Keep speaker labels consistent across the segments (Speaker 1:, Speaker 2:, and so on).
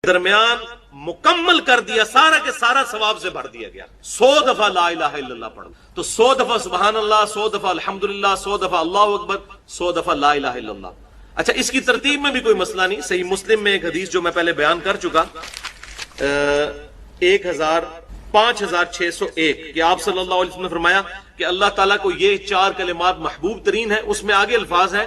Speaker 1: درمیان مکمل کر دیا، سارا کے سارا ثواب سے بھر دیا گیا۔ 100 دفعہ لا الہ الا اللہ پڑھو تو 100 دفعہ سبحان اللہ، 100 دفعہ الحمدللہ، 100 دفعہ اللہ اکبر، 100 دفعہ لا الہ الا اللہ۔ اچھا، اس کی ترتیب میں بھی کوئی مسئلہ نہیں۔ صحیح مسلم میں ایک حدیث جو میں پہلے بیان کر چکا، 5601، کہ آپ صلی اللہ علیہ وسلم نے فرمایا کہ اللہ تعالیٰ کو یہ 4 کلمات محبوب ترین ہیں۔ اس میں آگے الفاظ ہیں،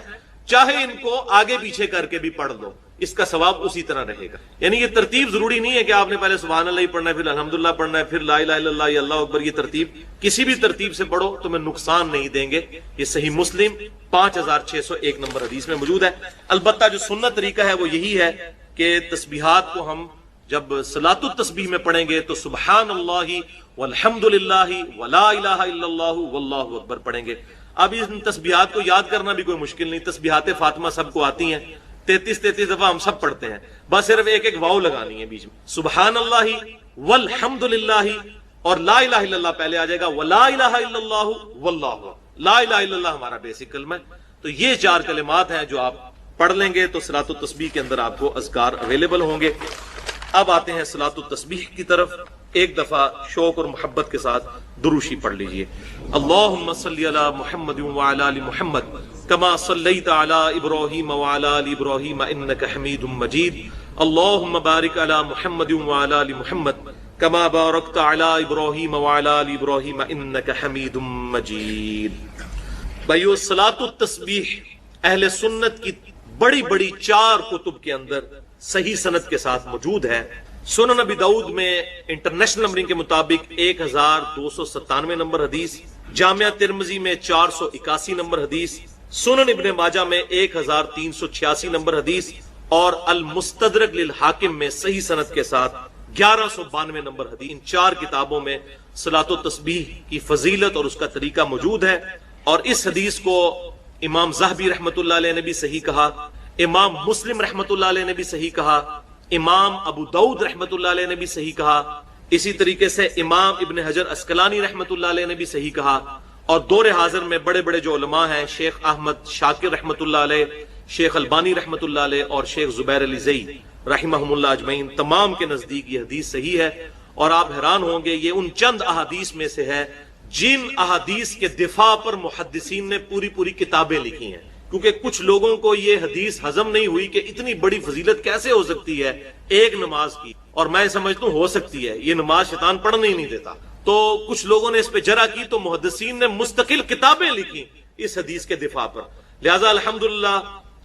Speaker 1: چاہے ان کو آگے پیچھے کر کے بھی پڑھ لو، اس کا ثواب اسی طرح رہے گا۔ یعنی یہ ترتیب ضروری نہیں ہے کہ آپ نے پہلے سبحان اللہ ہی پڑھنا ہے، پھر الحمدللہ پڑھنا ہے، پھر لا الہ الا اللہ یا اللہ اکبر۔ یہ ترتیب کسی بھی ترتیب سے پڑھو تمہیں نقصان نہیں دیں گے۔ یہ صحیح مسلم 5601 نمبر حدیث میں موجود ہے۔ البتہ جو سنت طریقہ ہے وہ یہی ہے کہ تسبیحات کو ہم جب صلاۃ التسبیح میں پڑھیں گے تو سبحان اللہ والحمدللہ ولا الہ الا اللہ واللہ اکبر پڑھیں گے۔ اب ان تسبیحات کو یاد کرنا بھی کوئی مشکل نہیں۔ تسبیحات فاطمہ سب کو آتی ہیں، 33 دفعہ ہم سب پڑھتے ہیں، بس صرف ایک ایک واو لگانی ہے بیچ میں۔ سبحان اللہ والحمدللہ اور لا الہ الا اللہ پہلے آ جائے گا، ولا الہ الا اللہ واللہ اکبر۔ لا الہ الا اللہ ہمارا بیسک کلمہ ہے۔ تو یہ 4 کلمات ہیں جو آپ پڑھ لیں گے تو صلاۃ التسبیح کے اندر آپ کو اذکار اویلیبل ہوں گے۔ اب آتے ہیں صلاۃ التسبیح کی طرف۔ ایک دفعہ شوق اور محبت کے ساتھ دروشی پڑھ لیجئے۔ اللہم صلی علی محمد وعلی آل محمد کما صلیت علی ابراہیم وعلی آل ابراہیم انک حمید مجید۔ اللہم بارک علی محمد وعلی آل محمد کما بارکت علی ابراہیم وعلی آل ابراہیم انک حمید مجید۔ بھائیو، صلاۃ التسبیح اہل سنت کی بڑی بڑی 4 کتب کے اندر صحیح سند کے ساتھ موجود ہے۔ سنن ابی داؤد میں انٹرنیشنل نمبرنگ کے مطابق 1297 نمبر حدیث، جامعہ ترمذی میں 481 نمبر حدیث، سنن ابن ماجہ میں 1386 نمبر حدیث، اور المستدرک للحاکم میں صحیح سند کے ساتھ 1192 نمبر حدیث۔ ان 4 کتابوں میں صلاۃ التسبیح کی فضیلت اور اس کا طریقہ موجود ہے۔ اور اس حدیث کو امام ذہبی رحمۃ اللہ علیہ نے بھی صحیح کہا، امام مسلم رحمۃ اللہ علیہ نے بھی صحیح کہا، امام ابو داؤد رحمۃ اللہ علیہ نے بھی صحیح کہا، اسی طریقے سے امام ابن حجر عسقلانی رحمۃ اللہ علیہ نے بھی صحیح کہا۔ اور دور حاضر میں بڑے بڑے جو علماء ہیں، شیخ احمد شاکر رحمۃ اللہ علیہ، شیخ البانی رحمۃ اللہ علیہ اور شیخ زبیر علی زئی رحمہم اللہ اجمعین، تمام کے نزدیک یہ حدیث صحیح ہے۔ اور آپ حیران ہوں گے، یہ ان چند احادیث میں سے ہے جن احادیث کے دفاع پر محدثین نے پوری کتابیں لکھی ہیں، کیونکہ کچھ لوگوں کو یہ حدیث ہضم نہیں ہوئی کہ اتنی بڑی فضیلت کیسے ہو سکتی ہے ایک نماز کی، اور میں سمجھتا ہوں ہو سکتی ہے، یہ نماز شیطان پڑھنے ہی نہیں دیتا۔ تو کچھ لوگوں نے اس پہ جرح کی تو محدثین نے مستقل کتابیں لکھی اس حدیث کے دفاع پر۔ لہذا الحمدللہ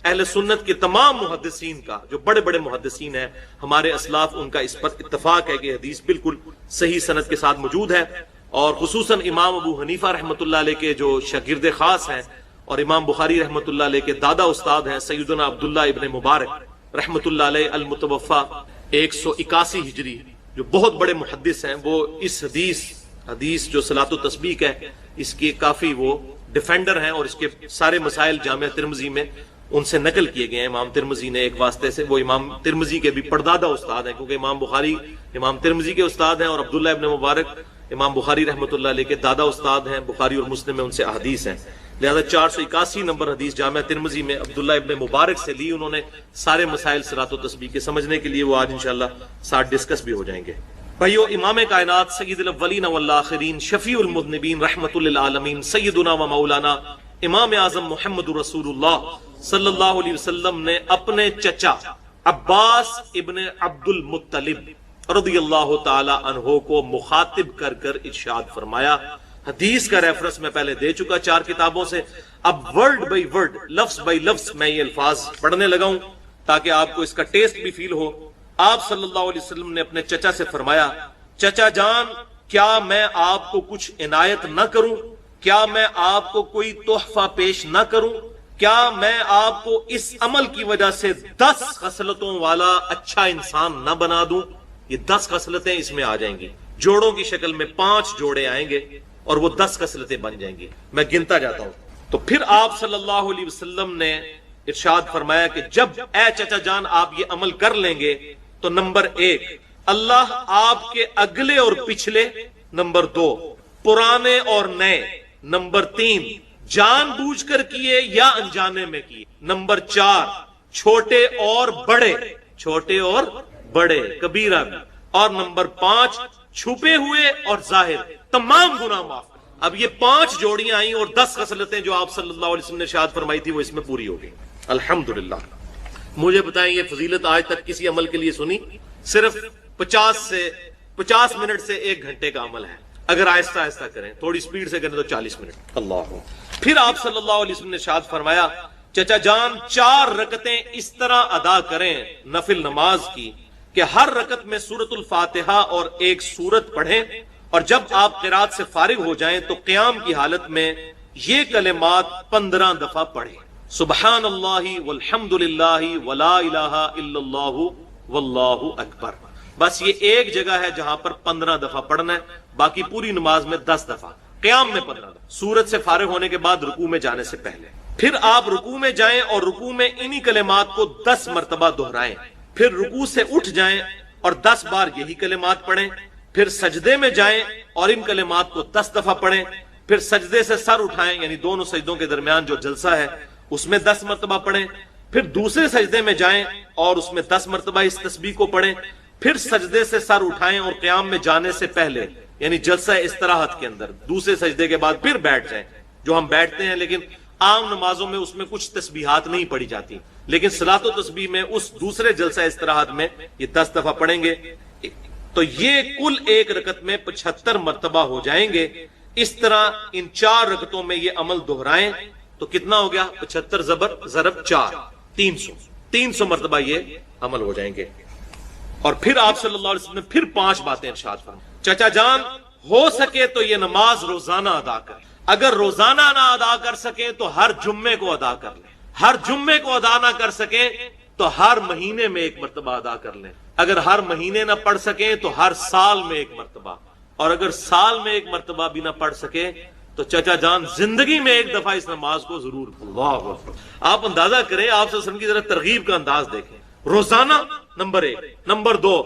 Speaker 1: اہل سنت کے تمام محدثین کا، جو بڑے بڑے محدثین ہیں ہمارے اسلاف، ان کا اس پر اتفاق ہے کہ حدیث بالکل صحیح سند کے ساتھ موجود ہے۔ اور خصوصاً امام ابو حنیفہ رحمۃ اللہ علیہ کے جو شاگرد خاص ہیں، اور امام بخاری رحمۃ اللہ علیہ کے دادا استاد ہیں سیدنا عبداللہ ابن مبارک رحمۃ اللہ علیہ المتوفى 181 ہجری، جو بہت بڑے محدث ہیں، وہ اس حدیث جو صلاۃ التسبیح ہے اس کے کافی وہ ڈیفینڈر ہیں، اور اس کے سارے مسائل جامعہ ترمذی میں ان سے نقل کیے گئے ہیں۔ امام ترمذی نے ایک واسطے سے، وہ امام ترمذی کے بھی پردادا استاد ہیں، کیونکہ امام بخاری امام ترمذی کے استاد ہیں، اور عبداللہ ابن مبارک امام بخاری رحمۃ اللہ علیہ کے دادا استاد ہیں، بخاری اور مسلم میں ان سے احادیث ہیں۔ لہذا 481 نمبر حدیث جامعہ ترمذی میں عبداللہ ابن مبارک سے لی انہوں نے سارے مسائل صلاۃ و تسبیح کے سمجھنے کے لیے، وہ آج انشاءاللہ ساتھ ڈسکس بھی ہو جائیں گے۔ بھائیو، امام کائنات سید الاولین والآخرین شفیع المذنبین رحمۃ للعالمین سیدنا و مولانا امام اعظم محمد رسول اللہ صلی اللہ علیہ وسلم نے اپنے چچا عباس ابن عبد المطلب رضی اللہ تعالی عنہ کو مخاطب کر کر ارشاد فرمایا۔ حدیث کا ریفرنس میں پہلے دے چکا 4 کتابوں سے، اب ورڈ بائی ورڈ، لفظ بائی لفظ میں یہ الفاظ پڑھنے لگا ہوں تاکہ آپ کو اس کا ٹیسٹ بھی فیل ہو۔ آپ صلی اللہ علیہ وسلم نے اپنے چچا سے فرمایا، چچا جان، کیا میں آپ کو کچھ عنایت نہ کروں؟ کیا میں آپ کو کوئی تحفہ پیش نہ کروں؟ کیا میں آپ کو اس عمل کی وجہ سے 10 خصلتوں والا اچھا انسان نہ بنا دوں؟ یہ 10 خصلتیں اس میں آ جائیں گی، جوڑوں کی شکل میں 5 جوڑے آئیں گے اور وہ 10 خصلتیں بن جائیں گی۔ میں گنتا جاتا ہوں۔ تو پھر آپ صلی اللہ علیہ وسلم نے ارشاد فرمایا کہ جب اے چچا جان آپ یہ عمل کر لیں گے تو نمبر 1 اللہ آپ کے اگلے اور پچھلے، نمبر 2 پرانے اور نئے، نمبر 3 جان بوجھ کر کیے یا انجانے میں کیے، نمبر 4 چھوٹے اور بڑے، چھوٹے اور بڑے کبیرہ بھی، اور نمبر 5 چھپے ہوئے اور ظاہر تمام گناہ معاف۔ اب یہ 5 جوڑیاں آئیں اور 10 خصلتیں جو آپ صلی اللہ علیہ وسلم نے ارشاد فرمائی تھی وہ اس میں پوری ہو گئی، الحمدللہ۔ مجھے بتائیں یہ فضیلت آج تک کسی عمل کے لیے سنی؟ صرف 50 منٹ سے 1 گھنٹے کا عمل ہے، اگر آہستہ آہستہ کریں، تھوڑی سپیڈ سے کریں تو 40 منٹ۔ اللہ۔ پھر آپ صلی اللہ علیہ وسلم نے ارشاد فرمایا چچا جان 4 رکعتیں اس طرح ادا کریں نفل نماز کی کہ ہر رکعت میں سورۃ الفاتحہ اور ایک سورت پڑھیں، اور جب آپ قرات سے فارغ ہو جائیں تو قیام کی حالت میں یہ کلمات 15 دفعہ پڑھیں، سبحان اللہ والحمد للہ ولا الہ الا اللہ واللہ اکبر۔ بس یہ ایک جگہ ہے جہاں پر 15 دفعہ پڑھنا ہے، باقی پوری نماز میں 10 دفعہ، قیام میں 15 دفعہ، سورت سے فارغ ہونے کے بعد رکوع میں جانے سے پہلے۔ پھر آپ رکوع میں جائیں اور رکوع میں انہی کلمات کو 10 مرتبہ دہرائیں، پھر رکوع سے اٹھ جائیں اور 10 بار یہی کلمات پڑھیں، پھر سجدے میں جائیں اور ان کلمات کو 10 دفعہ پڑھیں، پھر سجدے سے سر اٹھائیں، یعنی دونوں سجدوں کے درمیان جو جلسہ ہے اس میں 10 مرتبہ پڑھیں، پھر دوسرے سجدے میں جائیں اور اس میں 10 مرتبہ اس تسبیح کو پڑھیں، پھر سجدے سے سر اٹھائیں اور قیام میں جانے سے پہلے یعنی جلسہ استراحت کے اندر دوسرے سجدے کے بعد پھر بیٹھ جائیں، جو ہم بیٹھتے ہیں، لیکن عام نمازوں میں اس میں کچھ تسبیحات نہیں پڑھی جاتی، لیکن صلاۃ و تسبیح میں اس دوسرے جلسہ استراحت میں یہ 10 دفعہ پڑھیں گے، تو یہ کل ایک رکعت میں 75 مرتبہ ہو جائیں گے۔ اس طرح ان 4 رکعتوں میں یہ عمل دہرائیں تو کتنا ہو گیا؟ 75 ضرب 4 300 مرتبہ یہ عمل ہو جائیں گے۔ اور پھر آپ صلی اللہ علیہ وسلم نے پھر 5 باتیں ارشاد فرمائیں، چچا جان ہو سکے تو یہ نماز روزانہ ادا کر، اگر روزانہ نہ ادا کر سکیں تو ہر جمعے کو ادا کر لیں، ہر جمعے کو ادا نہ کر سکیں تو ہر مہینے میں 1 مرتبہ ادا کر لیں، اگر ہر مہینے نہ پڑھ سکیں تو ہر سال میں 1 مرتبہ، اور اگر سال میں 1 مرتبہ بھی نہ پڑھ سکے تو چچا جان زندگی میں 1 دفعہ اس نماز کو ضرور پڑھیں۔ اللہ اکبر۔ آپ اندازہ کریں، آپ صلی اللہ علیہ وسلم کی ذرا ترغیب کا انداز دیکھیں، روزانہ نمبر 1، نمبر 2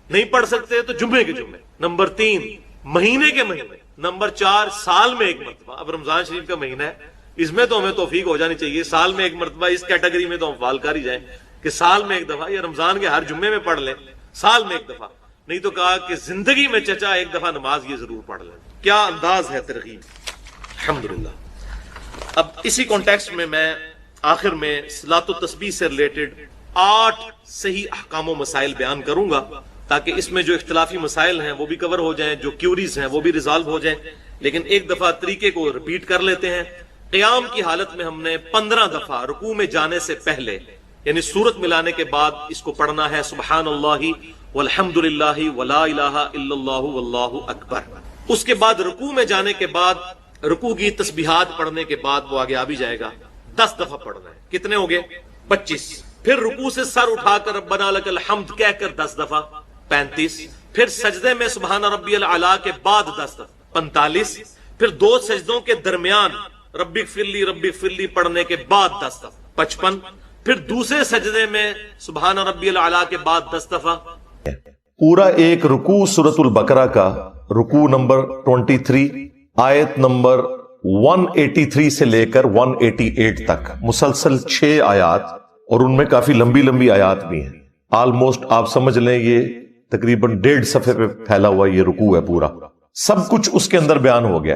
Speaker 1: نہیں پڑھ سکتے تو جمعے کے جمعے، نمبر 3 مہینے کے مہینے، نمبر 4 سال میں 1 مرتبہ۔ اب رمضان شریف کا مہینہ ہے، اس میں تو ہمیں توفیق ہو جانی چاہیے، سال میں 1 مرتبہ، اس کیٹیگری میں تو ہم فال کر ہی جائیں کہ سال میں 1 دفعہ، یا رمضان کے ہر جمعے میں پڑھ لیں، سال میں 1 دفعہ، نہیں تو کہا کہ زندگی میں چچا 1 دفعہ نماز یہ ضرور پڑھ لیں۔ کیا انداز ہے ترغیب، الحمدللہ۔ اب اسی کانٹیکسٹ میں آخر میں صلاۃ و تسبیح سے ریلیٹڈ 8 صحیح احکام و مسائل بیان کروں گا، تاکہ اس میں جو اختلافی مسائل ہیں وہ بھی کور ہو جائیں، جو کیوریز ہیں وہ بھی ریزالو ہو جائیں، لیکن ایک دفعہ طریقے کو ریپیٹ کر لیتے ہیں۔ قیام کی حالت میں ہم نے 15 دفعہ رکوع میں جانے سے پہلے یعنی سورت ملانے کے بعد اس کو پڑھنا ہے، سبحان اللہ والحمد للہ ولا الہ الا اللہ واللہ اکبر۔ اس کے بعد رکوع میں جانے کے بعد رکوع کی تسبیحات پڑھنے کے بعد وہ آگے آ بھی جائے گا، 10 دفعہ پڑھنا ہے، کتنے ہو گئے؟ 25۔ پھر رکوع سے سر اٹھا کر ربنا لک الحمد کہہ کر 10 دفعہ 35۔ پھر سجدے میں سبحان ربی الاعلیٰ کے بعد 10 دفعہ 45۔ پھر 2 سجدوں کے درمیان ربی اغفر لی پڑھنے کے بعد 10 دفعہ 55۔ پھر دوسرے سجدے میں سبحان ربی الاعلیٰ کے بعد 10 دفعہ۔
Speaker 2: پورا ایک رکوع سورۃ البقرہ کا، رکوع نمبر 23 آیت نمبر 183 سے لے کر 188 تک مسلسل 6 آیات، اور ان میں کافی لمبی لمبی آیات بھی ہیں، آلموسٹ آپ سمجھ لیں یہ تقریباً 1.5 صفحے پہ پھیلا ہوا یہ رکوع ہے پورا، سب کچھ اس کے اندر بیان ہو گیا۔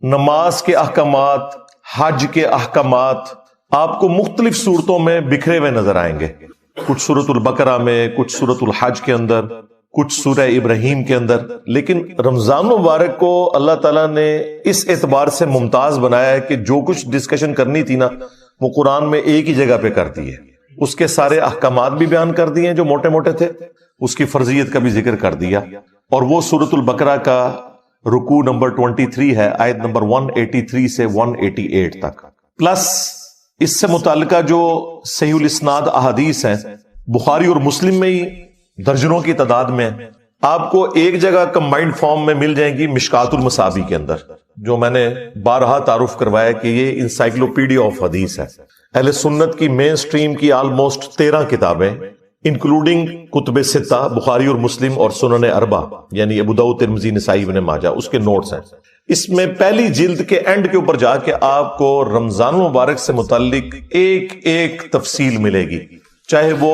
Speaker 2: نماز کے احکامات، حج کے احکامات آپ کو مختلف صورتوں میں بکھرے ہوئے نظر آئیں گے، کچھ سورۃ البقرہ میں، کچھ سورۃ الحج کے اندر، کچھ سورہ ابراہیم کے اندر، لیکن رمضان مبارک کو اللہ تعالیٰ نے اس اعتبار سے ممتاز بنایا ہے کہ جو کچھ ڈسکشن کرنی تھی نا وہ قرآن میں ایک ہی جگہ پہ کر دی ہے، اس کے سارے احکامات بھی بیان کر دیے جو موٹے موٹے تھے، اس کی فرضیت کا بھی ذکر کر دیا، اور وہ سورۃ البقرہ کا رکوع نمبر 23 ہے، آیت نمبر 183 سے 188 تک، پلس اس سے متعلقہ جو صحیح الاسناد احادیث ہیں بخاری اور مسلم میں ہی درجنوں کی تعداد میں آپ کو ایک جگہ کمبائنڈ فارم میں مل جائیں گی، مشکات المصابی کے اندر، جو میں نے بارہا تعارف کروایا کہ یہ انسائکلوپیڈیا آف حدیث ہے۔ اہل سنت کی مین سٹریم کی آلموسٹ 13 کتابیں انکلوڈنگ کتب ستہ، بخاری اور مسلم اور سنن اربع یعنی ابو داؤد، ترمذی، نسائی، ابن ماجہ، اس کے نوٹس ہیں۔ اس میں پہلی جلد کے اینڈ کے اوپر جا کے آپ کو رمضان مبارک سے متعلق ایک ایک تفصیل ملے گی، چاہے وہ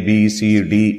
Speaker 2: B C D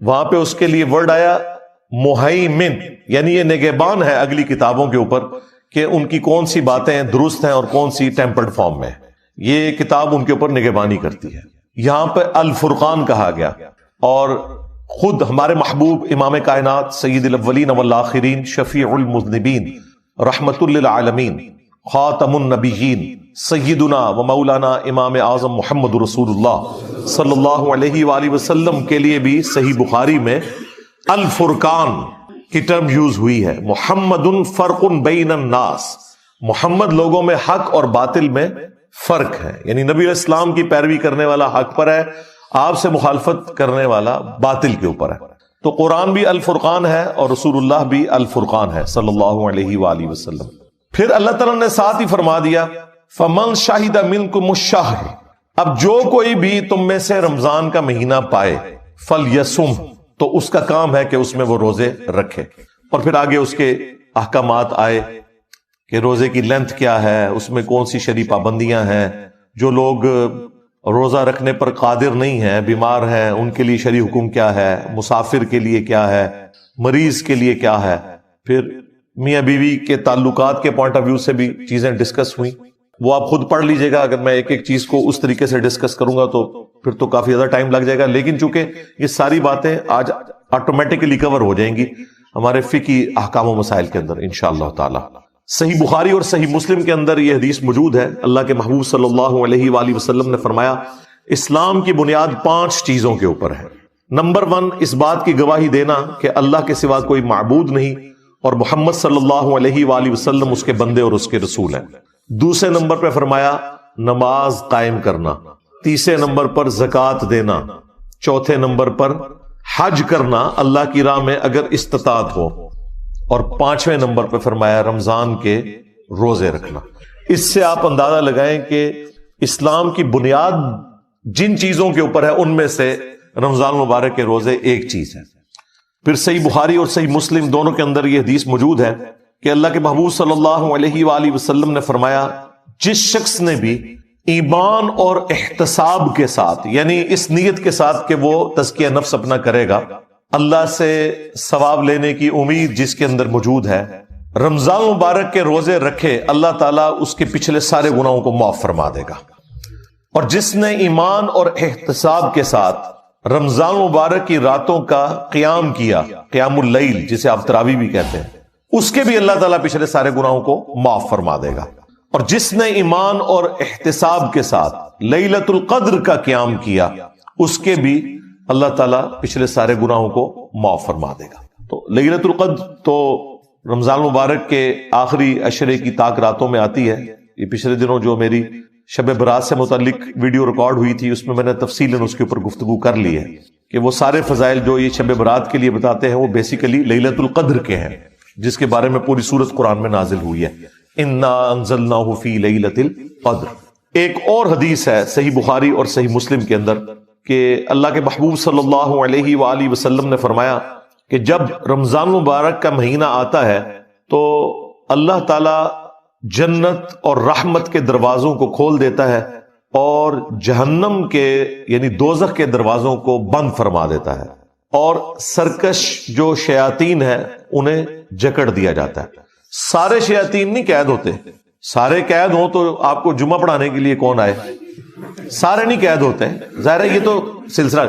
Speaker 2: وہاں پہ اس کے لیے ورڈ آیا مہیمن، یعنی یہ نگہبان ہے اگلی کتابوں کے اوپر کہ ان کی کون سی باتیں درست ہیں اور کون سی ٹیمپرڈ فارم میں. یہ کتاب ان کے اوپر نگہبانی کرتی ہے. یہاں پہ الفرقان کہا گیا، اور خود ہمارے محبوب امام کائنات سید الاولین والآخرین شفیع المذنبین رحمت للعالمین خاتم النبیین سیدنا و مولانا امام اعظم محمد رسول اللہ صلی اللہ علیہ وآلہ وسلم کے لیے بھی صحیح بخاری میں الفرقان کی ٹرم یوز ہوئی ہے. محمد فرق بین الناس، محمد لوگوں میں حق اور باطل میں فرق ہے، یعنی نبی علیہ السلام کی پیروی کرنے والا حق پر ہے، آپ سے مخالفت کرنے والا باطل کے اوپر ہے. تو قرآن بھی الفرقان ہے اور رسول اللہ بھی الفرقان ہے صلی اللہ علیہ وآلہ وسلم. پھر اللہ تعالیٰ نے ساتھ ہی فرما دیا فَمَنْ شَهِدَ مِنْكُمُ الشَّهْرَ، اب جو کوئی بھی تم میں سے رمضان کا مہینہ پائے فَلْيَصُمْ، تو اس کا کام ہے کہ اس میں وہ روزے رکھے. اور پھر آگے اس کے احکامات آئے کہ روزے کی لینتھ کیا ہے، اس میں کون سی شرعی پابندیاں ہیں، جو لوگ روزہ رکھنے پر قادر نہیں ہیں، بیمار ہیں، ان کے لیے شرعی حکم کیا ہے، مسافر کے لیے کیا ہے، مریض کے لیے کیا ہے. پھر میاں بیوی کے تعلقات کے پوائنٹ آف ویو سے بھی چیزیں ڈسکس ہوئیں. وہ آپ خود پڑھ لیجئے گا، اگر میں ایک ایک چیز کو اس طریقے سے ڈسکس کروں گا تو پھر تو کافی زیادہ ٹائم لگ جائے گا. لیکن چونکہ یہ ساری باتیں آج آٹومیٹکلی کور ہو جائیں گی ہمارے فقہی احکام و مسائل کے اندر انشاءاللہ تعالی. صحیح بخاری اور صحیح مسلم کے اندر یہ حدیث موجود ہے. اللہ کے محبوب صلی اللہ علیہ وآلہ وسلم نے فرمایا اسلام کی بنیاد 5 چیزوں کے اوپر ہے. نمبر 1 اس بات کی گواہی دینا کہ اللہ کے سوا کوئی معبود نہیں اور محمد صلی اللہ علیہ وآلہ وسلم اس کے بندے اور اس کے رسول ہیں. دوسرے نمبر پہ فرمایا نماز قائم کرنا. تیسرے نمبر پر زکوٰۃ دینا. چوتھے نمبر پر حج کرنا اللہ کی راہ میں اگر استطاعت ہو. اور 5ویں نمبر پہ فرمایا رمضان کے روزے رکھنا. اس سے آپ اندازہ لگائیں کہ اسلام کی بنیاد جن چیزوں کے اوپر ہے ان میں سے رمضان مبارک کے روزے ایک چیز ہے. پھر صحیح بخاری اور صحیح مسلم دونوں کے اندر یہ حدیث موجود ہے کہ اللہ کے محبوب صلی اللہ علیہ وآلہ وسلم نے فرمایا جس شخص نے بھی ایمان اور احتساب کے ساتھ، یعنی اس نیت کے ساتھ کہ وہ تزکیہ نفس اپنا کرے گا، اللہ سے ثواب لینے کی امید جس کے اندر موجود ہے، رمضان مبارک کے روزے رکھے، اللہ تعالیٰ اس کے پچھلے سارے گناہوں کو معاف فرما دے گا. اور جس نے ایمان اور احتساب کے ساتھ رمضان مبارک کی راتوں کا قیام کیا، قیام اللیل جسے آپ تراویح بھی کہتے ہیں، اس کے بھی اللہ تعالیٰ پچھلے سارے گناہوں کو معاف فرما دے گا. اور جس نے ایمان اور احتساب کے ساتھ لیلۃ القدر کا قیام کیا، اس کے بھی اللہ تعالیٰ پچھلے سارے گناہوں کو معاف فرما دے گا. تو لیلۃ القدر تو رمضان مبارک کے آخری عشرے کی طاق راتوں میں آتی ہے. یہ پچھلے دنوں جو میری شب برات سے متعلق ویڈیو ریکارڈ ہوئی تھی اس میں نے تفصیلاً اس کے اوپر گفتگو کر لی ہے کہ وہ سارے فضائل جو یہ شب برات کے لیے بتاتے ہیں وہ بیسیکلی لیلۃ القدر کے ہیں، جس کے بارے میں پوری سورت قرآن میں نازل ہوئی ہے، انا انزلناہ فی لیلۃ القدر. ایک اور حدیث ہے صحیح بخاری اور صحیح مسلم کے اندر کہ اللہ کے محبوب صلی اللہ علیہ وآلہ وسلم نے فرمایا کہ جب رمضان مبارک کا مہینہ آتا ہے تو اللہ تعالی جنت اور رحمت کے دروازوں کو کھول دیتا ہے اور جہنم کے یعنی دوزخ کے دروازوں کو بند فرما دیتا ہے، اور سرکش جو شیاطین ہیں انہیں جکڑ دیا جاتا ہے. سارے شیاطین نہیں قید ہوتے، سارے قید ہوں تو آپ کو جمعہ پڑھانے کے لیے کون آئے؟ سارے نہیں قید ہوتے ہیں، ظاہر ہے یہ تو سلسلہ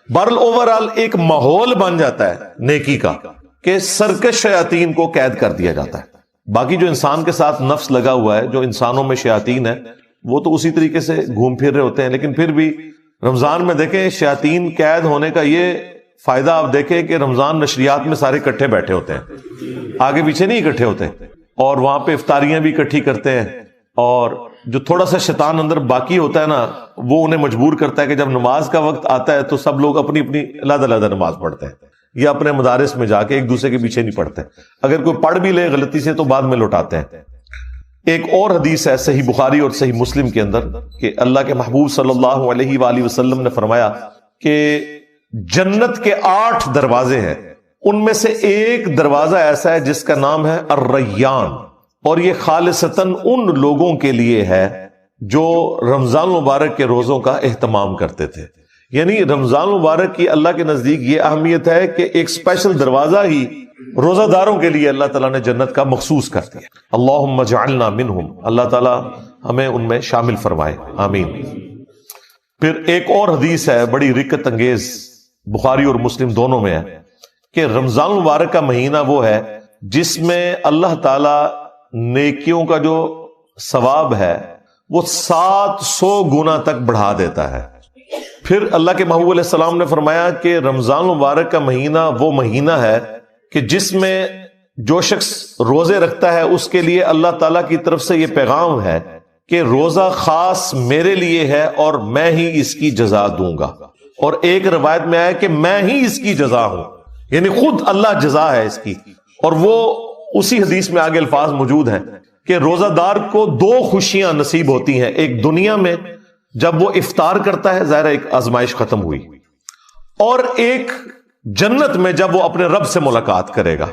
Speaker 2: برل اوورال ایک ماحول بن جاتا ہے نیکی کا کہ سرکش شیاطین کو قید کر دیا جاتا ہے. باقی جو انسان کے ساتھ نفس لگا ہوا ہے، جو انسانوں میں شیاطین ہے، وہ تو اسی طریقے سے گھوم پھر رہے ہوتے ہیں. لیکن پھر بھی رمضان میں دیکھیں شیاطین قید ہونے کا یہ فائدہ آپ دیکھیں کہ رمضان نشریات میں سارے اکٹھے بیٹھے ہوتے ہیں، آگے پیچھے نہیں اکٹھے ہوتے، اور وہاں پہ افطاریاں بھی اکٹھی کرتے ہیں. اور جو تھوڑا سا شیطان اندر باقی ہوتا ہے نا، وہ انہیں مجبور کرتا ہے کہ جب نماز کا وقت آتا ہے تو سب لوگ اپنی اپنی علیحدہ علیحدہ نماز پڑھتے ہیں، یا اپنے مدارس میں جا کے ایک دوسرے کے پیچھے نہیں پڑھتے. اگر کوئی پڑھ بھی لے غلطی سے تو بعد میں لوٹاتے ہیں. ایک اور حدیث ہے صحیح بخاری اور صحیح مسلم کے اندر کہ اللہ کے محبوب صلی اللہ علیہ وآلہ وسلم نے فرمایا کہ جنت کے 8 دروازے ہیں، ان میں سے ایک دروازہ ایسا ہے جس کا نام ہے الریان، اور یہ خالصتاً ان لوگوں کے لیے ہے جو رمضان مبارک کے روزوں کا اہتمام کرتے تھے. یعنی رمضان مبارک کی اللہ کے نزدیک یہ اہمیت ہے کہ ایک اسپیشل دروازہ ہی روزہ داروں کے لیے اللہ تعالیٰ نے جنت کا مخصوص کر دیا. اللہم اجعلنا منہم، اللہ تعالیٰ ہمیں ان میں شامل فرمائے، آمین. پھر ایک اور حدیث ہے بڑی رکت انگیز، بخاری اور مسلم دونوں میں ہے، کہ رمضان مبارک کا مہینہ وہ ہے جس میں اللہ تعالیٰ نیکیوں کا جو ثواب ہے وہ 700 گنا تک بڑھا دیتا ہے. پھر اللہ کے محبوب علیہ السلام نے فرمایا کہ رمضان مبارک کا مہینہ وہ مہینہ ہے کہ جس میں جو شخص روزے رکھتا ہے اس کے لیے اللہ تعالیٰ کی طرف سے یہ پیغام ہے کہ روزہ خاص میرے لیے ہے اور میں ہی اس کی جزا دوں گا. اور ایک روایت میں آیا کہ میں ہی اس کی جزا ہوں، یعنی خود اللہ جزا ہے اس کی. اور وہ اسی حدیث میں آگے الفاظ موجود ہیں کہ روزہ دار کو 2 خوشیاں نصیب ہوتی ہیں، ایک دنیا میں جب وہ افطار کرتا ہے، ظاہر ایک آزمائش ختم ہوئی، اور ایک جنت میں جب وہ اپنے رب سے ملاقات کرے گا،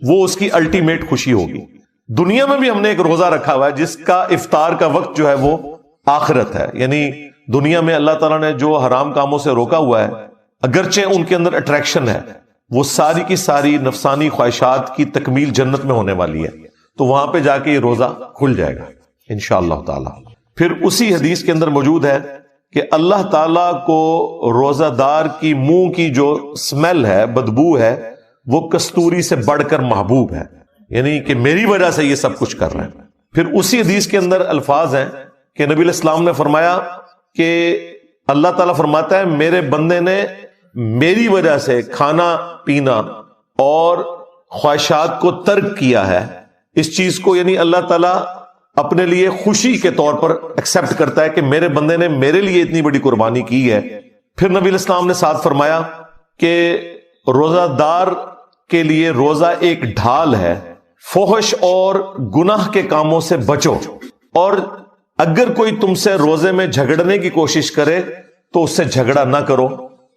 Speaker 2: وہ اس کی الٹیمیٹ خوشی ہوگی. دنیا میں بھی ہم نے ایک روزہ رکھا ہوا ہے جس کا افطار کا وقت جو ہے وہ آخرت ہے. یعنی دنیا میں اللہ تعالیٰ نے جو حرام کاموں سے روکا ہوا ہے، اگرچہ ان کے اندر اٹریکشن ہے، وہ ساری کی ساری نفسانی خواہشات کی تکمیل جنت میں ہونے والی ہے، تو وہاں پہ جا کے یہ روزہ کھل جائے گا انشاءاللہ تعالی. پھر اسی حدیث کے اندر موجود ہے کہ اللہ تعالیٰ کو روزہ دار کی منہ کی جو سمیل ہے، بدبو ہے، وہ کستوری سے بڑھ کر محبوب ہے، یعنی کہ میری وجہ سے یہ سب کچھ کر رہے ہیں. پھر اسی حدیث کے اندر الفاظ ہیں کہ نبی علیہ السلام نے فرمایا کہ اللہ تعالیٰ فرماتا ہے میرے بندے نے میری وجہ سے کھانا پینا اور خواہشات کو ترک کیا ہے. اس چیز کو یعنی اللہ تعالیٰ اپنے لیے خوشی کے طور پر ایکسپٹ کرتا ہے کہ میرے بندے نے میرے لیے اتنی بڑی قربانی کی ہے. پھر نبی علیہ السلام نے ساتھ فرمایا کہ روزہ دار کے لیے روزہ ایک ڈھال ہے، فحش اور گناہ کے کاموں سے بچو، اور اگر کوئی تم سے روزے میں جھگڑنے کی کوشش کرے تو اس سے جھگڑا نہ کرو،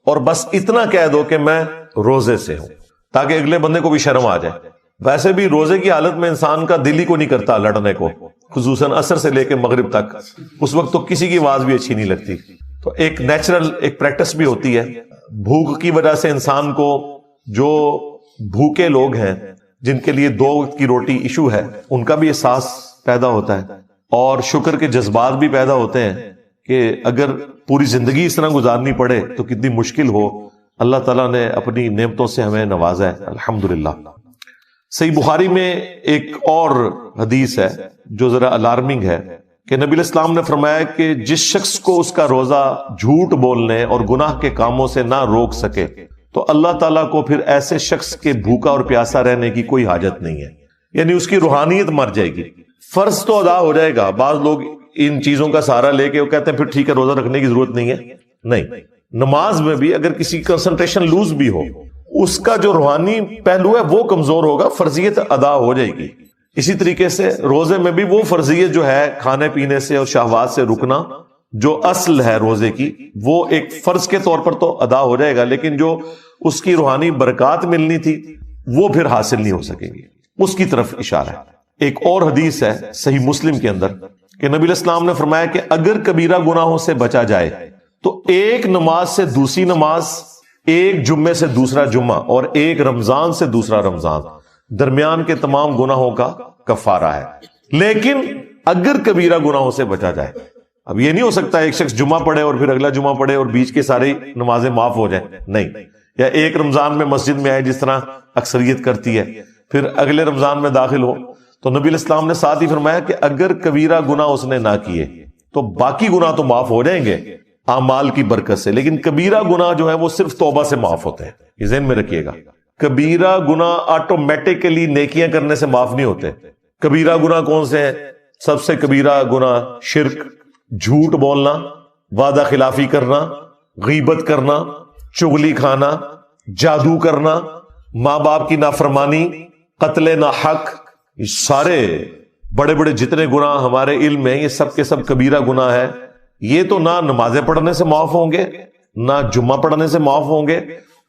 Speaker 2: اور بس اتنا کہہ دو کہ میں روزے سے ہوں، تاکہ اگلے بندے کو بھی شرم آ جائے. ویسے بھی روزے کی حالت میں انسان کا دل ہی کو نہیں کرتا لڑنے کو، خصوصاً عصر سے لے کے مغرب تک، اس وقت تو کسی کی آواز بھی اچھی نہیں لگتی. تو ایک نیچرل ایک پریکٹس بھی ہوتی ہے. بھوک کی وجہ سے انسان کو، جو بھوکے لوگ ہیں جن کے لیے 2 وقت کی روٹی ایشو ہے، ان کا بھی احساس پیدا ہوتا ہے، اور شکر کے جذبات بھی پیدا ہوتے ہیں کہ اگر پوری زندگی اس طرح گزارنی پڑے تو کتنی مشکل ہو. اللہ تعالیٰ نے اپنی نعمتوں سے ہمیں نوازا ہے، الحمدللہ. صحیح بخاری میں ایک اور حدیث ہے جو ذرا الارمنگ ہے کہ نبی علیہ السلام نے فرمایا کہ جس شخص کو اس کا روزہ جھوٹ بولنے اور گناہ کے کاموں سے نہ روک سکے تو اللہ تعالیٰ کو پھر ایسے شخص کے بھوکا اور پیاسا رہنے کی کوئی حاجت نہیں ہے، یعنی اس کی روحانیت مر جائے گی. فرض تو ادا ہو جائے گا. بعض لوگ ان چیزوں کا سہارا لے کے وہ کہتے ہیں پھر ٹھیک ہے روزہ رکھنے کی ضرورت نہیں ہے. نہیں، نماز میں بھی اگر کسی کنسنٹریشن لوز بھی ہو، اس کا جو روحانی پہلو ہے وہ کمزور ہوگا، فرضیت ادا ہو جائے گی. اسی طریقے سے روزے میں بھی وہ فرضیت جو ہے کھانے پینے سے اور شہوات سے رکنا، جو اصل ہے روزے کی، وہ ایک فرض کے طور پر تو ادا ہو جائے گا، لیکن جو اس کی روحانی برکات ملنی تھی وہ پھر حاصل نہیں ہو سکے گی. اس کی طرف اشارہ ہے. ایک اور حدیث ہے صحیح مسلم کے اندر کہ نبی علیہ السلام نے فرمایا کہ اگر کبیرہ گناہوں سے بچا جائے تو ایک نماز سے دوسری نماز، ایک جمعے سے دوسرا جمعہ، اور ایک رمضان سے دوسرا رمضان، درمیان کے تمام گناہوں کا کفارہ ہے. لیکن اگر کبیرہ گناہوں سے بچا جائے، اب یہ نہیں ہو سکتا ایک شخص جمعہ پڑھے اور پھر اگلا جمعہ پڑھے اور بیچ کے ساری نمازیں معاف ہو جائیں، نہیں. یا ایک رمضان میں مسجد میں آئے جس طرح اکثریت کرتی ہے، پھر اگلے رمضان میں داخل ہو. تو نبی علیہ السلام نے ساتھ ہی فرمایا کہ اگر کبیرہ گناہ اس نے نہ کیے تو باقی گناہ تو معاف ہو جائیں گے اعمال کی برکت سے، لیکن کبیرہ گناہ جو ہے وہ صرف توبہ سے معاف ہوتے ہیں. یہ ذہن میں رکھیے گا، کبیرہ گناہ آٹومیٹکلی نیکیاں کرنے سے معاف نہیں ہوتے. کبیرہ گناہ کون سے ہیں؟ سب سے کبیرہ گناہ شرک، جھوٹ بولنا، وعدہ خلافی کرنا، غیبت کرنا، چغلی کھانا، جادو کرنا، ماں باپ کی نافرمانی، قتل ناحق. یہ سارے بڑے بڑے جتنے گناہ ہمارے علم میں یہ سب کے سب کبیرہ گناہ ہے. یہ تو نہ نمازیں پڑھنے سے معاف ہوں گے، نہ جمعہ پڑھنے سے معاف ہوں گے،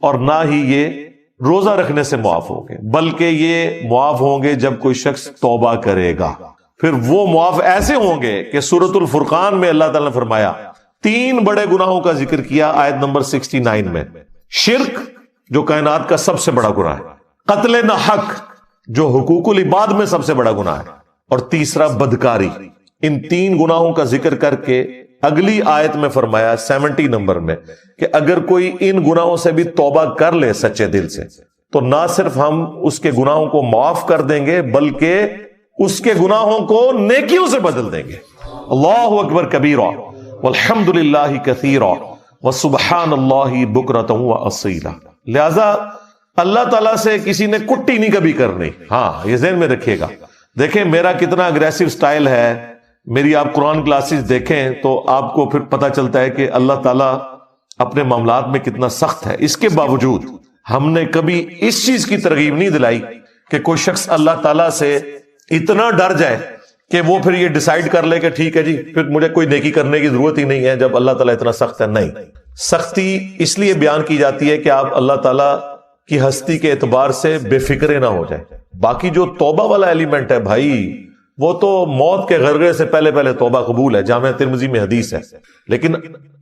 Speaker 2: اور نہ ہی یہ روزہ رکھنے سے معاف ہوں گے، بلکہ یہ معاف ہوں گے جب کوئی شخص توبہ کرے گا. پھر وہ معاف ایسے ہوں گے کہ سورۃ الفرقان میں اللہ تعالیٰ نے فرمایا 3 بڑے گناہوں کا ذکر کیا آیت نمبر 69 میں. شرک جو کائنات کا سب سے بڑا گناہ ہے، قتل نہ حق جو حقوق العباد میں سب سے بڑا گناہ ہے، اور تیسرا بدکاری. ان 3 گناہوں کا ذکر کر کے اگلی آیت میں فرمایا 70 نمبر میں کہ اگر کوئی ان گناہوں سے بھی توبہ کر لے سچے دل سے تو نہ صرف ہم اس کے گناہوں کو معاف کر دیں گے بلکہ اس کے گناہوں کو نیکیوں سے بدل دیں گے. اللہ اکبر کبیرا والحمد للہ کثیرا وسبحان اللہ بکرۃ واصیلا. لہذا اللہ تعالیٰ سے کسی نے کٹی نہیں کبھی کرنی. ہاں یہ ذہن میں رکھیے گا. دیکھیں میرا کتنا اگریسو سٹائل ہے، میری آپ قرآن کلاسز دیکھیں تو آپ کو پھر پتہ چلتا ہے کہ اللہ تعالیٰ اپنے معاملات میں کتنا سخت ہے. اس کے باوجود ہم نے کبھی اس چیز کی ترغیب نہیں دلائی کہ کوئی شخص اللہ تعالیٰ سے اتنا ڈر جائے کہ وہ پھر یہ ڈیسائیڈ کر لے کہ ٹھیک ہے جی پھر مجھے کوئی نیکی کرنے کی ضرورت ہی نہیں ہے جب اللہ تعالیٰ اتنا سخت ہے. نہیں، سختی اس لیے بیان کی جاتی ہے کہ آپ اللہ تعالیٰ کی ہستی کے اعتبار سے بے فکرے نہ ہو جائیں. باقی جو توبہ والا ایلیمنٹ ہے بھائی، وہ تو موت کے غرغرے سے پہلے پہلے توبہ قبول ہے. جامعہ ترمذی میں حدیث ہے. لیکن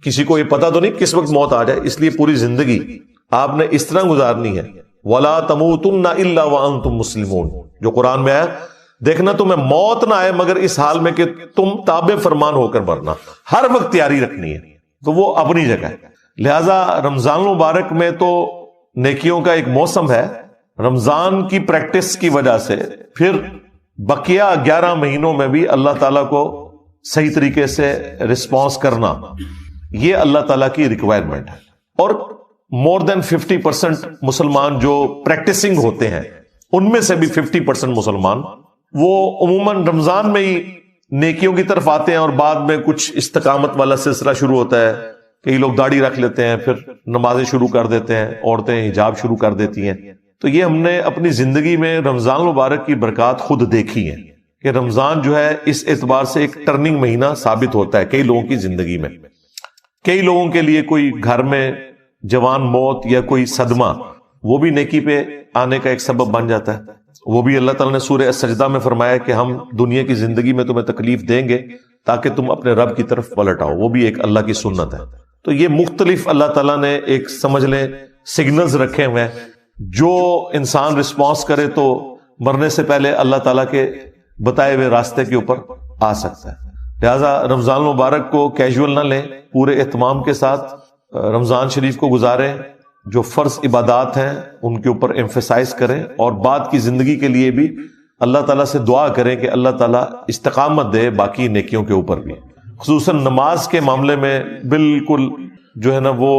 Speaker 2: کسی کو یہ پتا تو نہیں کس وقت موت آ جائے، اس لیے پوری زندگی آپ نے اس طرح گزارنی ہے. وَلَا تَمُوتُنَّ إِلَّا وَأَنْتُمْ مُسْلِمُونَ جو قرآن میں آیا. دیکھنا تمہیں موت نہ آئے مگر اس حال میں کہ تم تابع فرمان ہو کر مرنا. ہر وقت تیاری رکھنی ہے، تو وہ اپنی جگہ ہے. لہذا رمضان المبارک میں تو نیکیوں کا ایک موسم ہے. رمضان کی پریکٹس کی وجہ سے پھر بقیہ 11 مہینوں میں بھی اللہ تعالیٰ کو صحیح طریقے سے رسپانس کرنا، یہ اللہ تعالیٰ کی ریکوائرمنٹ ہے. اور مور دین 50% مسلمان جو پریکٹسنگ ہوتے ہیں ان میں سے بھی 50% مسلمان وہ عموماً رمضان میں ہی نیکیوں کی طرف آتے ہیں، اور بعد میں کچھ استقامت والا سلسلہ شروع ہوتا ہے. کئی لوگ داڑھی رکھ لیتے ہیں، پھر نمازیں شروع کر دیتے ہیں، عورتیں حجاب شروع کر دیتی ہیں. تو یہ ہم نے اپنی زندگی میں رمضان مبارک کی برکات خود دیکھی ہیں کہ رمضان جو ہے اس اعتبار سے ایک ٹرننگ مہینہ ثابت ہوتا ہے کئی لوگوں کی زندگی میں. کئی لوگوں کے لیے کوئی گھر میں جوان موت یا کوئی صدمہ وہ بھی نیکی پہ آنے کا ایک سبب بن جاتا ہے. وہ بھی اللہ تعالیٰ نے سورہ السجدہ میں فرمایا کہ ہم دنیا کی زندگی میں تمہیں تکلیف دیں گے تاکہ تم اپنے رب کی طرف پلٹ آؤ. وہ بھی ایک اللہ کی سنت ہے. تو یہ مختلف اللہ تعالیٰ نے ایک سمجھ لیں سگنلز رکھے ہوئے ہیں. جو انسان رسپانس کرے تو مرنے سے پہلے اللہ تعالیٰ کے بتائے ہوئے راستے کے اوپر آ سکتا ہے. لہٰذا رمضان مبارک کو کیجول نہ لیں، پورے اہتمام کے ساتھ رمضان شریف کو گزاریں. جو فرض عبادات ہیں ان کے اوپر ایمفیسائز کریں، اور بعد کی زندگی کے لیے بھی اللہ تعالیٰ سے دعا کریں کہ اللہ تعالیٰ استقامت دے باقی نیکیوں کے اوپر بھی. خصوصاً نماز کے معاملے میں بالکل جو ہے نا وہ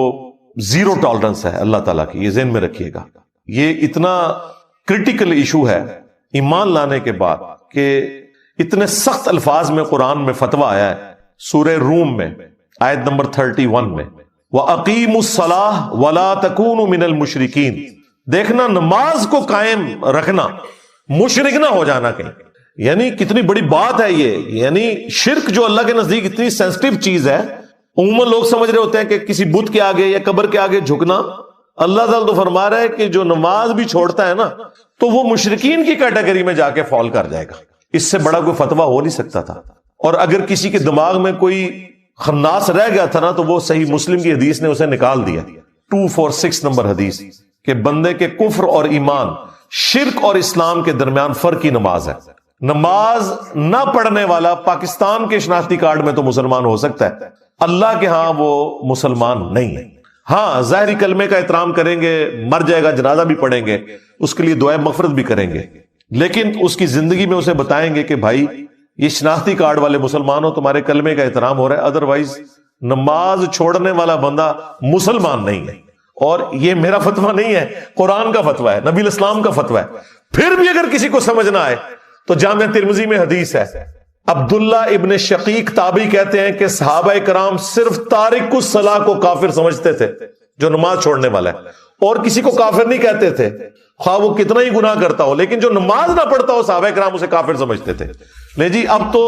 Speaker 2: زیرو ٹالرنس ہے اللہ تعالیٰ کی. یہ ذہن میں رکھیے گا. یہ اتنا کرٹیکل ایشو ہے ایمان لانے کے بعد کہ اتنے سخت الفاظ میں قرآن میں فتویٰ آیا ہے. سورہ روم میں آیت نمبر 31 میں وَأَقِيمُوا الصَّلَاةَ وَلَا تَكُونُوا مِنَ الْمُشْرِكِينَ. دیکھنا نماز کو قائم رکھنا، مشرک نہ ہو جانا کہیں. یعنی کتنی بڑی بات ہے یہ. یعنی شرک جو اللہ کے نزدیک اتنی سینسٹیو چیز ہے. عموماً لوگ سمجھ رہے ہوتے ہیں کہ کسی بت کے آگے یا قبر کے آگے جھکنا. اللہ تعالیٰ تو فرما رہا ہے کہ جو نماز بھی چھوڑتا ہے نا تو وہ مشرکین کی کیٹیگری میں جا کے فال کر جائے گا. اس سے بڑا کوئی فتویٰ ہو نہیں سکتا تھا. اور اگر کسی کے دماغ میں کوئی خناس رہ گیا تھا نا تو وہ صحیح مسلم کی حدیث نے اسے نکال دیا. 246 نمبر حدیث کہ بندے کے کفر اور ایمان، شرک اور اسلام کے درمیان فرق کی نماز ہے. نماز نہ پڑھنے والا پاکستان کے شناختی کارڈ میں تو مسلمان ہو سکتا ہے، اللہ کے ہاں وہ مسلمان نہیں ہے. ہاں ظاہری کلمے کا احترام کریں گے، مر جائے گا جنازہ بھی پڑھیں گے، اس کے لیے دعائے مغفرت بھی کریں گے، لیکن اس کی زندگی میں اسے بتائیں گے کہ بھائی یہ شناختی کارڈ والے مسلمانوں تمہارے کلمے کا احترام ہو رہا ہے، ادروائز نماز چھوڑنے والا بندہ مسلمان نہیں ہے. اور یہ میرا فتویٰ نہیں ہے، قرآن کا فتویٰ ہے، نبی الاسلام کا فتویٰ ہے. پھر بھی اگر کسی کو سمجھ نہ آئے تو جامعہ ترمذی میں حدیث ہے، عبداللہ ابن شقیق تابعی کہتے ہیں کہ صحابہ کرام صرف تارک الصلاۃ کو کافر سمجھتے تھے، جو نماز چھوڑنے والا ہے، اور کسی کو کافر نہیں کہتے تھے خواہ وہ کتنا ہی گناہ کرتا ہو. لیکن جو نماز نہ پڑھتا ہو صحابہ کرام اسے کافر سمجھتے تھے. لے جی اب تو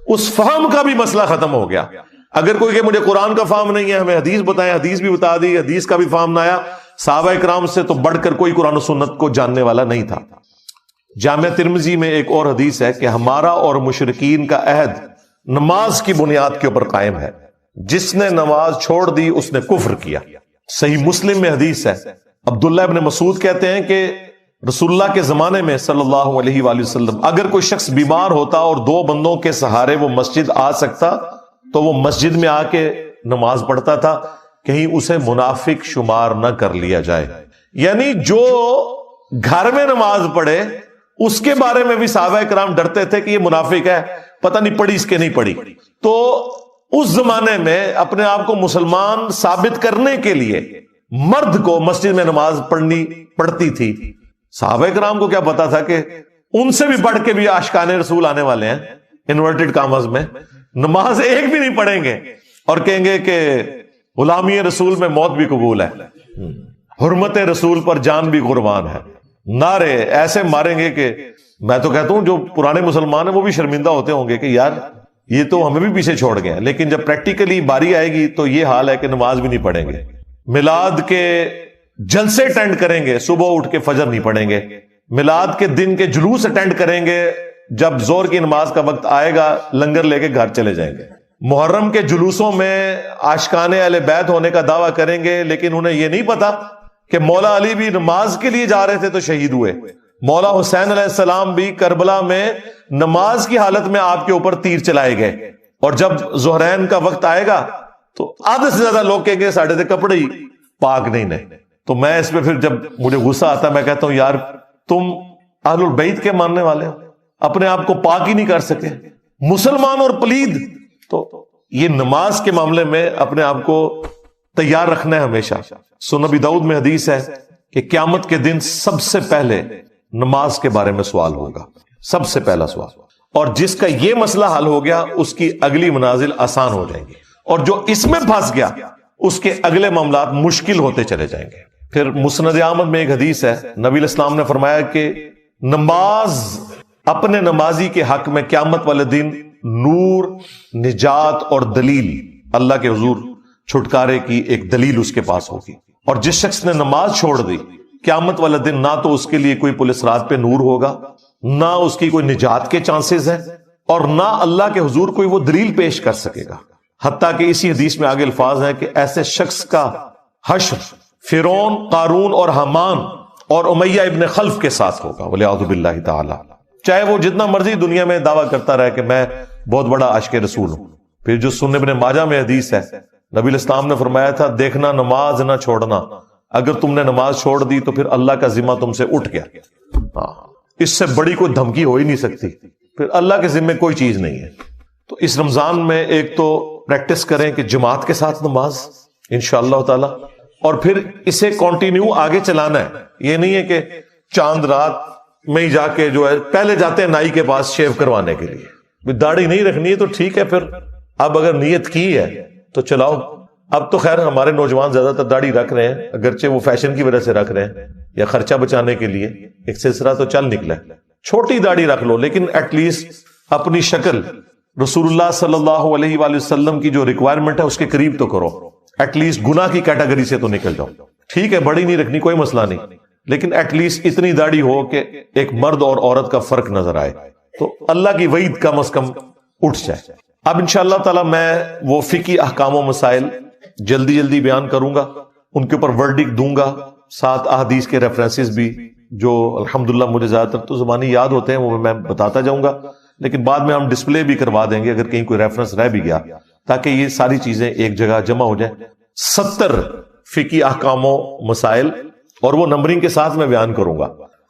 Speaker 2: اس فہم کا بھی مسئلہ ختم ہو گیا. اگر کوئی کہ مجھے قرآن کا فہم نہیں ہے، ہمیں حدیث بتائیں، حدیث بھی بتا دی، حدیث کا بھی فہم نہ آیا. صحابہ کرام سے تو بڑھ کر کوئی قرآن و سنت کو جاننے والا نہیں تھا. جامعہ ترمذی میں ایک اور حدیث ہے کہ ہمارا اور مشرکین کا عہد نماز کی بنیاد کے اوپر قائم ہے. جس نے نماز چھوڑ دی اس نے کفر کیا. صحیح مسلم میں حدیث ہے, عبداللہ ابن مسعود کہتے ہیں کہ رسول اللہ کے زمانے میں صلی اللہ علیہ وآلہ وسلم اگر کوئی شخص بیمار ہوتا اور 2 بندوں کے سہارے وہ مسجد آ سکتا تو وہ مسجد میں آ کے نماز پڑھتا تھا, کہیں اسے منافق شمار نہ کر لیا جائے. یعنی جو گھر میں نماز پڑھے اس کے بارے میں بھی صحابہ کرام ڈرتے تھے کہ یہ منافق ہے, پتہ نہیں پڑھی اس کے نہیں پڑھی. تو اس زمانے میں اپنے آپ کو مسلمان ثابت کرنے کے لیے مرد کو مسجد میں نماز پڑھنی پڑتی تھی. صحابہ کرام کو کیا پتا تھا کہ ان سے بھی بڑھ کے بھی عاشقان رسول آنے والے ہیں, انورٹڈ کامز میں نماز ایک بھی نہیں پڑھیں گے اور کہیں گے کہ غلامی رسول میں موت بھی قبول ہے, حرمت رسول پر جان بھی قربان ہے. نعرے ایسے ماریں گے کہ میں تو کہتا ہوں جو پرانے مسلمان ہیں وہ بھی شرمندہ ہوتے ہوں گے کہ یار یہ تو ہمیں بھی پیچھے چھوڑ گئے. لیکن جب پریکٹیکلی باری آئے گی تو یہ حال ہے کہ نماز بھی نہیں پڑھیں گے. میلاد کے جلسے اٹینڈ کریں گے, صبح اٹھ کے فجر نہیں پڑھیں گے. میلاد کے دن کے جلوس اٹینڈ کریں گے, جب زور کی نماز کا وقت آئے گا لنگر لے کے گھر چلے جائیں گے. محرم کے جلوسوں میں عاشقان اہل بیت ہونے کا دعویٰ کریں گے, لیکن انہیں یہ نہیں پتا کہ مولا علی بھی نماز کے لیے جا رہے تھے تو شہید ہوئے. مولا حسین علیہ السلام بھی کربلا میں نماز کی حالت میں آپ کے اوپر تیر چلائے گئے, اور جب ظہرین کا وقت آئے گا تو آدھے سے زیادہ لوگ کہیں گے ساڑھے تھے کپڑے ہی پاک نہیں. تو میں اس پہ پھر جب مجھے غصہ آتا میں کہتا ہوں یار تم اہل البیت کے ماننے والے ہو, اپنے آپ کو پاک ہی نہیں کر سکے, مسلمان اور پلید. تو یہ نماز کے معاملے میں اپنے آپ کو تیار رکھنا ہے ہمیشہ. سنن ابی داؤد میں حدیث ہے کہ قیامت کے دن سب سے پہلے نماز کے بارے میں سوال ہوگا, سب سے پہلا سوال. اور جس کا یہ مسئلہ حل ہو گیا اس کی اگلی منازل آسان ہو جائیں گی, اور جو اس میں پھنس گیا اس کے اگلے معاملات مشکل ہوتے چلے جائیں گے. پھر مسند احمد میں ایک حدیث ہے, نبی علیہ السلام نے فرمایا کہ نماز اپنے نمازی کے حق میں قیامت والے دن نور, نجات اور دلیل, اللہ کے حضور چھٹکارے کی ایک دلیل اس کے پاس ہوگی. اور جس شخص نے نماز چھوڑ دی قیامت والے دن نہ تو اس کے لیے کوئی پولیس رات پہ نور ہوگا, نہ اس کی کوئی نجات کے چانسز ہیں, اور نہ اللہ کے حضور کوئی وہ دلیل پیش کر سکے گا. حتیٰ کہ اسی حدیث میں آگے الفاظ ہیں کہ ایسے شخص کا حشر فرعون, قارون اور حامان اور امیہ ابن خلف کے ساتھ ہوگا, والعیاذ باللہ تعالی. چاہے وہ جتنا مرضی دنیا میں دعویٰ کرتا رہے کہ میں بہت بڑا عاشق رسول ہوں. پھر جو سنن ابن ماجہ میں حدیث ہے, نبی علیہ السلام نے فرمایا تھا دیکھنا نماز نہ چھوڑنا, اگر تم نے نماز چھوڑ دی تو پھر اللہ کا ذمہ تم سے اٹھ گیا. اس سے بڑی کوئی دھمکی ہو ہی نہیں سکتی, پھر اللہ کے ذمہ کوئی چیز نہیں ہے. تو اس رمضان میں ایک تو پریکٹس کریں کہ جماعت کے ساتھ نماز انشاءاللہ تعالی, اور پھر اسے کنٹینیو آگے چلانا ہے. یہ نہیں ہے کہ چاند رات میں ہی جا کے جو ہے پہلے جاتے ہیں نائی کے پاس شیو کروانے کے لیے, داڑھی نہیں رکھنی ہے تو ٹھیک ہے, پھر اب اگر نیت کی ہے تو چلاؤ. اب تو خیر ہمارے نوجوان زیادہ تر داڑھی رکھ رہے ہیں, اگرچہ وہ فیشن کی وجہ سے رکھ رہے ہیں یا خرچہ بچانے کے لیے, ایک سلسلہ تو چل نکلا ہے. چھوٹی داڑھی رکھ لو, لیکن ایٹ لیسٹ اپنی شکل رسول اللہ صلی اللہ علیہ وآلہ وسلم کی جو ریکوائرمنٹ ہے اس کے قریب تو کرو. ایٹ لیسٹ گناہ کی کیٹیگری سے تو نکل جاؤ. ٹھیک ہے بڑی نہیں رکھنی کوئی مسئلہ نہیں, لیکن ایٹ لیسٹ اتنی داڑھی ہو کہ ایک مرد اور عورت کا فرق نظر آئے, تو اللہ کی وعید کم از کم اٹھ جائے. اب انشاءاللہ تعالی میں وہ فقہی احکام و مسائل جلدی بیان کروں گا, ان کے اوپر ورڈکٹ دوں گا, ساتھ احادیث کے ریفرنسز بھی جو الحمدللہ مجھے زیادہ تر تو زبانی یاد ہوتے ہیں وہ میں بتاتا جاؤں گا, لیکن بعد میں ہم ڈسپلے بھی کروا دیں گے اگر کہیں کوئی ریفرنس رہ بھی گیا, تاکہ یہ ساری چیزیں ایک جگہ جمع ہو جائیں. 70 فقہی احکام و مسائل, اور وہ نمبرنگ کے ساتھ میں بیان کروں گا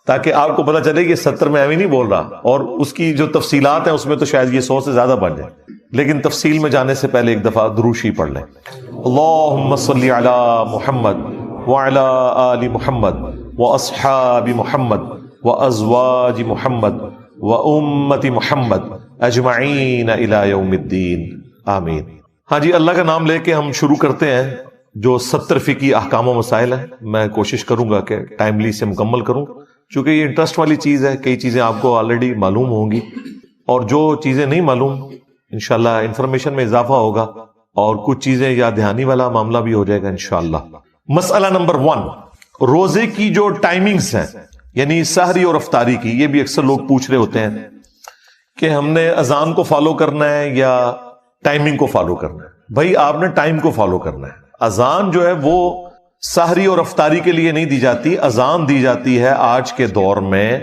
Speaker 2: تاکہ آپ کو پتہ چلے کہ 70 میں ایویں نہیں بول رہا, اور اس کی جو تفصیلات ہیں اس میں تو شاید یہ 100 سے زیادہ بن جائے. لیکن تفصیل میں جانے سے پہلے ایک دفعہ درود شریف پڑھ لیں. اللہم صلی علی محمد وعلی آل محمد واصحاب محمد وازواج محمد وامت محمد اجمعین الی یوم الدین آمین. ہاں جی, اللہ کا نام لے کے ہم شروع کرتے ہیں جو 70 فقہی احکام و مسائل ہیں. میں کوشش کروں گا کہ ٹائملی سے مکمل کروں, چونکہ یہ انٹرسٹ والی چیز ہے. کئی چیزیں آپ کو آلریڈی معلوم ہوں گی, اور جو چیزیں نہیں معلوم انشاءاللہ انفارمیشن میں اضافہ ہوگا, اور کچھ چیزیں یا دھیانی والا معاملہ بھی ہو جائے گا انشاءاللہ. مسئلہ نمبر 1, روزے کی جو ٹائمنگز ہیں یعنی سحری اور افطاری کی, یہ بھی اکثر لوگ پوچھ رہے ہوتے ہیں کہ ہم نے اذان کو فالو کرنا ہے یا ٹائمنگ کو فالو کرنا ہے. بھائی آپ نے ٹائم کو فالو کرنا ہے. اذان جو ہے وہ سحری اور افطاری کے لیے نہیں دی جاتی. اذان دی جاتی ہے آج کے دور میں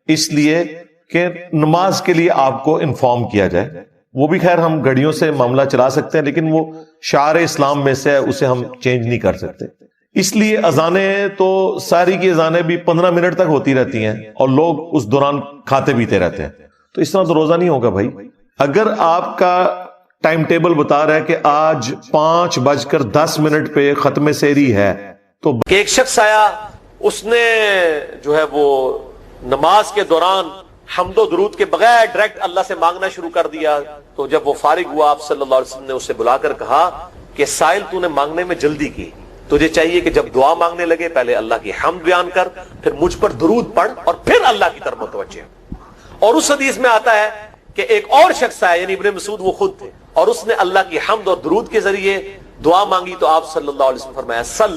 Speaker 2: اس لیے کہ نماز کے لیے آپ کو انفارم کیا جائے. وہ بھی خیر ہم گھڑیوں سے معاملہ چلا سکتے ہیں لیکن وہ شعار اسلام میں سے اسے ہم چینج نہیں کر سکتے. اس لیے اذانیں تو ساری کی اذانیں بھی 15 منٹ تک ہوتی رہتی ہیں اور لوگ اس دوران کھاتے پیتے رہتے ہیں. تو اس طرح تو روزہ نہیں ہوگا بھائی. اگر آپ کا ٹائم ٹیبل بتا رہا ہے کہ آج 5:10 پہ ختم سحری ہے تو
Speaker 1: ایک شخص آیا, اس نے جو ہے وہ نماز کے دوران حمد و درود کے بغیر ڈائریکٹ اللہ سے مانگنا شروع کر دیا. تو جب وہ فارغ ہوا آپ صلی اللہ علیہ وسلم نے اسے بلا کر کہا کہ سائل تو نے مانگنے میں جلدی کی, تجھے چاہیے کہ جب دعا مانگنے لگے پہلے اللہ کی حمد بیان کر, پھر مجھ پر درود پڑھ اور پھر اللہ کی طرف متوجہ. اور اس حدیث میں آتا ہے کہ ایک اور شخص آیا, یعنی ابن مسعود وہ خود تھے, اور اس نے اللہ کی حمد اور درود کے ذریعے دعا مانگی تو آپ صلی اللہ علیہ وسلم فرمایا سل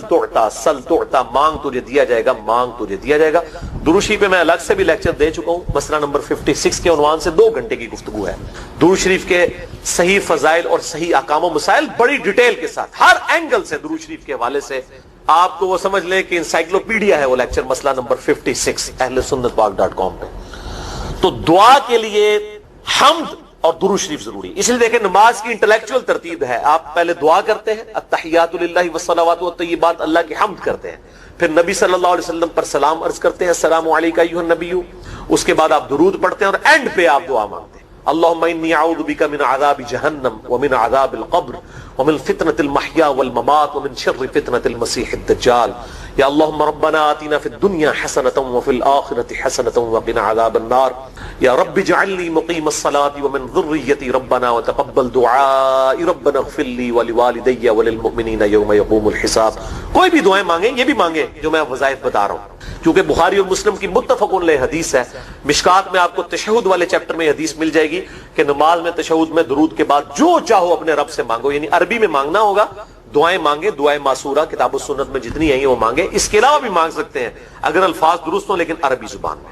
Speaker 1: تعطا, مانگ تجھے دیا جائے گا, مانگ تجھے دیا جائے گا. درود شریف پہ میں الگ سے بھی لیکچر دے چکا ہوں, مسئلہ نمبر 56 کے عنوان سے 2 گھنٹے کی گفتگو ہے. درود شریف کے صحیح فضائل اور صحیح احکام و مسائل بڑی ڈیٹیل کے ساتھ ہر اینگل سے درود شریف کے حوالے سے آپ کو وہ سمجھ لیں کہ انسائکلوپیڈیا ہے وہ لیکچر, مسئلہ نمبر 56 ahlesunnatpak.com پہ. تو دعا کے لیے حمد اور درود شریف ضروری. اس لیے دیکھیں نماز کی انٹلیکچوئل ترتیب ہے, آپ پہلے دعا کرتے ہیں التحیات للہ والصلوات والطیبات, اللہ کی حمد کرتے ہیں, پھر نبی صلی اللہ علیہ وسلم پر سلام عرض کرتے ہیں السلام علیکہ ایھا النبی, اس کے بعد آپ درود پڑھتے ہیں اور اینڈ پہ آپ دعا مانگتے ہیں اللہم انی اعوذ بک من عذاب جہنم ومن عذاب القبر ومن فتنة المحیا والممات ومن شر فتنة المسیح الدجال. یا اللہم ربنا آتنا فی الدنیا حسنة وفی الآخرة حسنة وقنا عذاب النار. یا رب اجعلنی مقیم الصلاة ومن ذریتی ربنا وتقبل دعائی ربنا اغفر لی ولوالدی وللمؤمنین یوم یقوم الحساب. کوئی بھی دعائیں مانگیں, یہ بھی مانگیں جو میں وظائف بتا رہا ہوں, کیونکہ بخاری اور مسلم کی متفق علیہ حدیث ہے. مشکات میں آپ کو تشہد والے چیپٹر میں حدیث مل جائے گی کہ نماز میں تشہد میں درود کے بعد جو چاہو اپنے رب سے مانگو, یعنی عربی میں مانگنا ہوگا. دعائیں مانگے, دعائیں معصورہ کتاب السنت میں جتنی ہیں وہ مانگے, اس کے علاوہ بھی مانگ سکتے ہیں اگر الفاظ درست ہوں لیکن عربی زبان میں.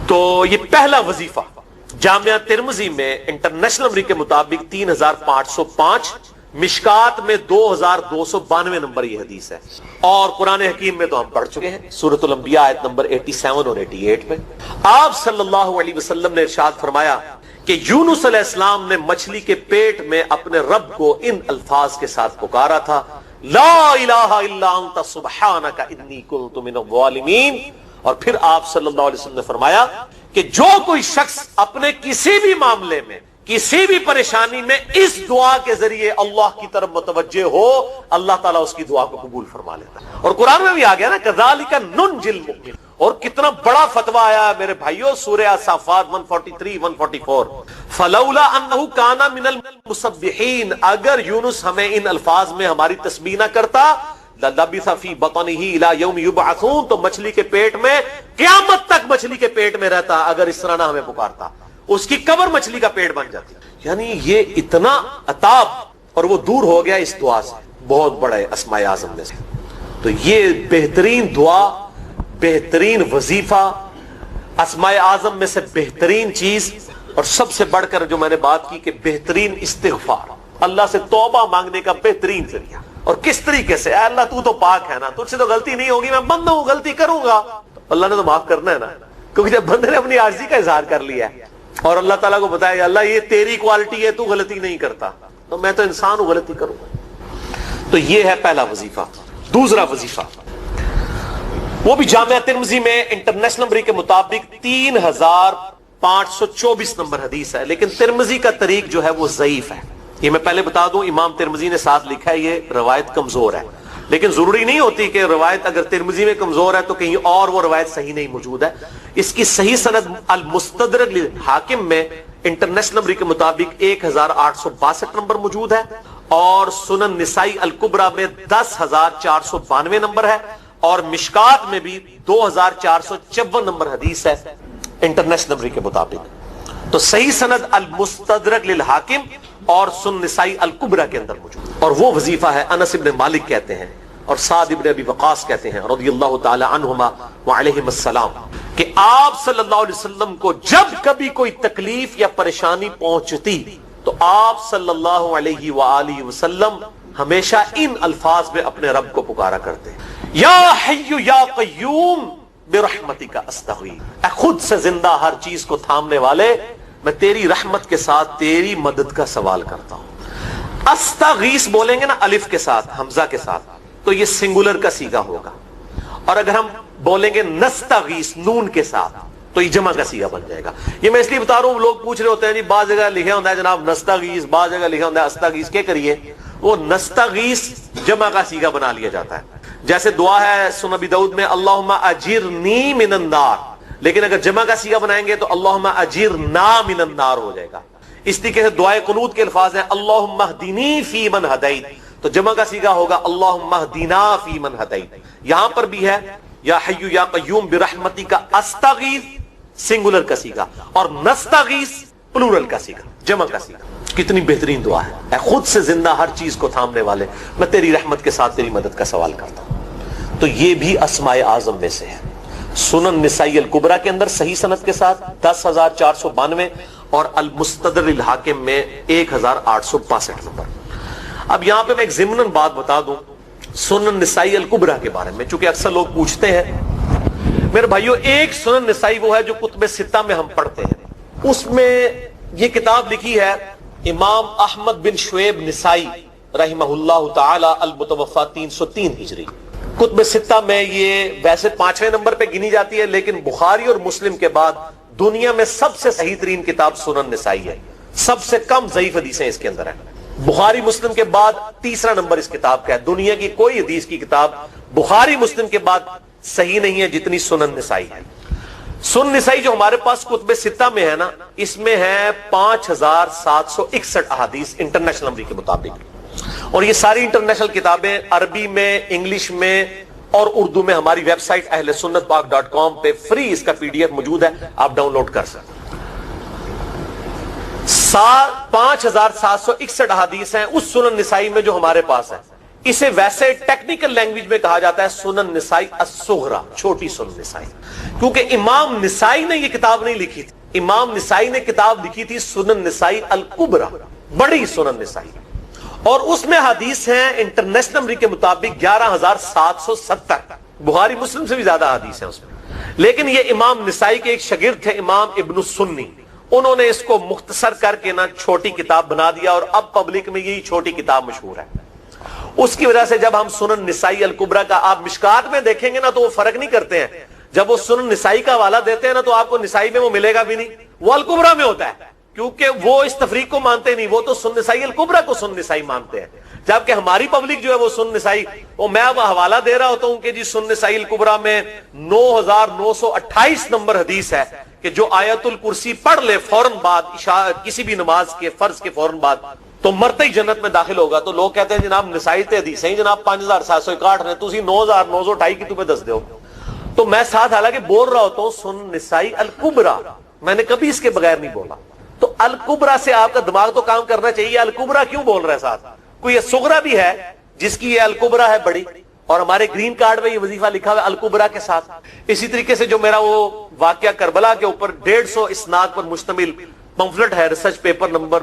Speaker 1: تو یہ پہلا وظیفہ جامعہ ترمذی میں انٹرنیشنل نمبر کے مطابق 3505, مشکات میں 2292 نمبر یہ حدیث ہے, اور قرآن حکیم میں تو ہم پڑھ چکے ہیں سورۃ الانبیاء آیت نمبر 87 اور 88 میں. آپ صلی اللہ علیہ وسلم نے ارشاد فرمایا کہ یونس علیہ السلام نے مچھلی کے پیٹ میں اپنے رب کو ان الفاظ کے ساتھ پکارا تھا لا الہ الا انت سبحانک انی کنت من الظالمین. اور پھر آپ صلی اللہ علیہ وسلم نے فرمایا کہ جو کوئی شخص اپنے کسی بھی معاملے میں کسی بھی پریشانی میں اس دعا کے ذریعے اللہ کی طرف متوجہ ہو, اللہ تعالیٰ اس کی دعا کو قبول فرما لیتا ہے. اور قرآن میں بھی آ گیا نا کذالک ننجی المؤمنین, اور کتنا بڑا فتویٰ آیا میرے بھائیوں سورہ صافات 143-144 فلولا انہ کان من المسبحین, اگر یونس ہمیں ان الفاظ میں ہماری تسبیح نہ کرتا للبث فی بطنہ الی یوم یبعثون, تو مچھلی کے پیٹ میں قیامت تک مچھلی کے پیٹ میں رہتا اگر اس طرح نہ ہمیں پکارتا, اس کی قبر مچھلی کا پیٹ بن جاتی. یعنی یہ اتنا عطاب, اور وہ دور ہو گیا اس دعا سے, بہت بڑا اسماء اعظم میں سے. تو یہ بہترین دعا, بہترین وظیفہ, اسماء اعظم میں سے بہترین چیز, اور سب سے بڑھ کر جو میں نے بات کی کہ بہترین استغفار, اللہ سے توبہ مانگنے کا بہترین ذریعہ. اور کس طریقے سے, اے اللہ تو پاک ہے نا, تجھ سے تو غلطی نہیں ہوگی, میں بندہ ہوں غلطی کروں گا, تو اللہ نے تو معاف کرنا ہے نا, کیونکہ جب بندے نے اپنی عاجزی کا اظہار کر لیا ہے اور اللہ تعالیٰ کو بتایا اللہ یہ تیری کوالٹی ہے, تو غلطی نہیں کرتا, تو میں تو انسان ہوں غلطی کروں گا. تو یہ ہے پہلا وظیفہ. دوسرا وظیفہ وہ بھی جامعہ ترمذی میں انٹرنیشنل نمبر کے مطابق 3524 نمبر حدیث ہے, لیکن ترمذی کا طریق جو ہے وہ ضعیف ہے. یہ میں پہلے بتا دوں, امام ترمذی نے ساتھ لکھا ہے یہ روایت کمزور ہے, لیکن ضروری نہیں ہوتی کہ روایت اگر ترمذی میں کمزور ہے تو کہیں اور وہ روایت صحیح نہیں موجود ہے. اس کی صحیح سند المستدرک للحاکم میں انٹرنیشنل نمبر کے مطابق 1862 نمبر موجود ہے, اور سنن نسائی الکبریٰ میں 10492 نمبر ہے, اور مشکات میں بھی 2454 نمبر حدیث ہے انٹرنیشنل نمبر کے مطابق. تو صحیح سند المستدرک للحاکم اور سنن نسائی الکبریٰ کے اندر موجود, اور وہ وظیفہ ہے انس ابن مالک کہتے ہیں اور سعد ابن ابی وقاص کہتے ہیں رضی اللہ تعالی عنہما وعلیہم السلام کہ آپ صلی اللہ علیہ وسلم کو جب کبھی کوئی تکلیف یا پریشانی پہنچتی تو آپ صلی اللہ علیہ وآلہ وسلم ہمیشہ ان الفاظ میں اپنے رب کو پکارا کرتے ہیں، یا حی یا قیوم برحمتک استغیث، اے خود سے زندہ ہر چیز کو تھامنے والے، میں تیری رحمت کے ساتھ تیری مدد کا سوال کرتا ہوں۔ استغیث بولیں گے نا الف کے ساتھ، حمزہ کے ساتھ، تو یہ سنگولر کا صیغہ ہوگا، اور اگر ہم بولیں گے نستغیث نون کے ساتھ تو یہ جمع کا صیغہ بن جائے گا۔ یہ میں اس لیے بتا رہا ہوں، لوگ پوچھ رہے ہوتے ہیں جی بعض جگہ لکھا ہوتا ہے جناب نستغیث، بعض جگہ لکھا ہوتا ہے استغیث، کیا کریے؟ وہ نستغیث جمع کا صیغہ بنا لیا جاتا ہے، جیسے دعا ہے سنن ابی داؤد میں اللہم اجرنی من النار، لیکن اگر جمع کا صیغہ بنائیں گے تو اللہم اجرنا من النار ہو جائے گا۔ اس طریقے سے دعائے قنوت کے الفاظ ہیں اللہم اہدنی فی من ہدیت، تو جمع کا صیغہ ہوگا اللہم اہدنا فی من ہدیت۔ یہاں پر بھی ہے یا حی یا قیوم برحمتک استغیث سنگولر کا صیغہ، اور نستغیث پلورل کا صیغہ، جمع کا صیغہ۔ کتنی بہترین دعا ہے، اے خود سے زندہ ہر چیز کو تھامنے والے، میں تیری رحمت کے ساتھ تیری مدد کا سوال کرتا ہوں۔ تو یہ بھی اسماء اعظم میں سے ہے۔ سنن نسائی الکبریٰ کے اندر صحیح سند کے ساتھ 10,492 اور المستدرک الحاکم میں 1,865 نمبر۔ اب یہاں پہ میں ایک ضمناً بات بتا دوں سنن نسائی الکبریٰ کے بارے میں، چونکہ اکثر لوگ پوچھتے ہیں۔ میرے بھائیو، ایک سنن نسائی وہ ہے جو کتب ستہ میں ہم پڑھتے ہیں، اس میں یہ کتاب لکھی ہے امام احمد بن شعیب نسائی رحمہ اللہ تعالی المتوفی 303 ہجری۔ کتب ستہ میں یہ ویسے 5ویں نمبر پہ گنی جاتی ہے، لیکن بخاری اور مسلم کے بعد دنیا میں سب سے صحیح ترین کتاب سنن نسائی ہے، سب سے کم ضعیف حدیثیں اس کے اندر ہیں۔ بخاری مسلم کے بعد تیسرا نمبر اس کتاب کا ہے۔ دنیا کی کوئی حدیث کی کتاب بخاری مسلم کے بعد صحیح نہیں ہے جتنی سنن نسائی ہے۔ سنن نسائی جو ہمارے پاس کتب ستہ میں ہے نا، اس میں ہے 5,761 احادیث انٹرنیشنل نمبر کے مطابق، اور یہ ساری انٹرنیشنل کتابیں عربی میں، انگلش میں اور اردو میں ہماری ویب سائٹ اہلسنتپاک.com پہ فری اس کا PDF موجود ہے، آپ ڈاؤن لوڈ کر سکتے۔ 5,761 احادیث ہیں اس سنن نسائی میں جو ہمارے پاس ہے۔ اسے ویسے ٹیکنیکل لینگویج میں کہا جاتا ہے سنن نسائی الصغریٰ، چھوٹی سنن نسائی، کیونکہ امام نسائی نے یہ کتاب نہیں لکھی تھی، امام نسائی نے کتاب لکھی تھی سنن نسائی الکبریٰ، بڑی سنن نسائی، اور اس میں حدیث ہیں انٹرنیشنل نمبر کے مطابق 11,770، بخاری مسلم سے بھی زیادہ حدیث ہیں اس میں۔ لیکن یہ امام نسائی کے ایک شاگرد تھے امام ابن السنی، انہوں نے اس کو مختصر کر کے نا چھوٹی کتاب بنا دیا، اور اب پبلک میں یہی چھوٹی کتاب مشہور ہے۔ اس کی وجہ سے جب ہم سنن نسائی الکبریٰ کا آپ مشکات میں دیکھیں گے نا تو وہ فرق نہیں کرتے ہیں، جب وہ سنن نسائی کا حوالہ دیتے ہیں نا تو آپ کو نسائی میں وہ ملے گا بھی نہیں، وہ الکبریٰ میں ہوتا ہے، کیونکہ وہ اس تفریق کو مانتے نہیں، وہ تو سنن نسائی الکبریٰ کو سنن نسائی مانتے ہیں، جبکہ ہماری پبلک جو ہے وہ سنن نسائی، وہ میں اب حوالہ دے رہا ہوتا ہوں کہ جی سنن نسائی الکبریٰ میں 9,928 نمبر حدیث ہے کہ جو آیت الکرسی پڑھ لے فوراً بعد کسی بھی نماز کے فرض کے فوراً بعد تو مرتے ہی جنت میں داخل ہوگا۔ تو لوگ کہتے ہیں جناب نسائی تے حدیث ہیں جناب 5,761 نے، تسی 9,928 کی تمہیں دس دیو، تو میں ساتھ حالانکہ بول رہا ہوتا ہوں سنن نسائی الکبریٰ، میں نے کبھی اس کے بغیر نہیں بولا۔ تو الکبریٰ سے آپ کا دماغ تو کام کرنا چاہیے، الکبریٰ کیوں بول رہا ہے ساتھ؟ کوئی یہ صغریٰ بھی ہے جس کی یہ الکبریٰ ہے بڑی، اور ہمارے گرین کارڈ میں یہ وظیفہ لکھا ہوا ہے الکبریٰ کے ساتھ۔ اسی طریقے سے جو میرا وہ واقعہ کربلا کے اوپر 150 اسناد پر مشتمل پمفلٹ ہے، ریسرچ پیپر نمبر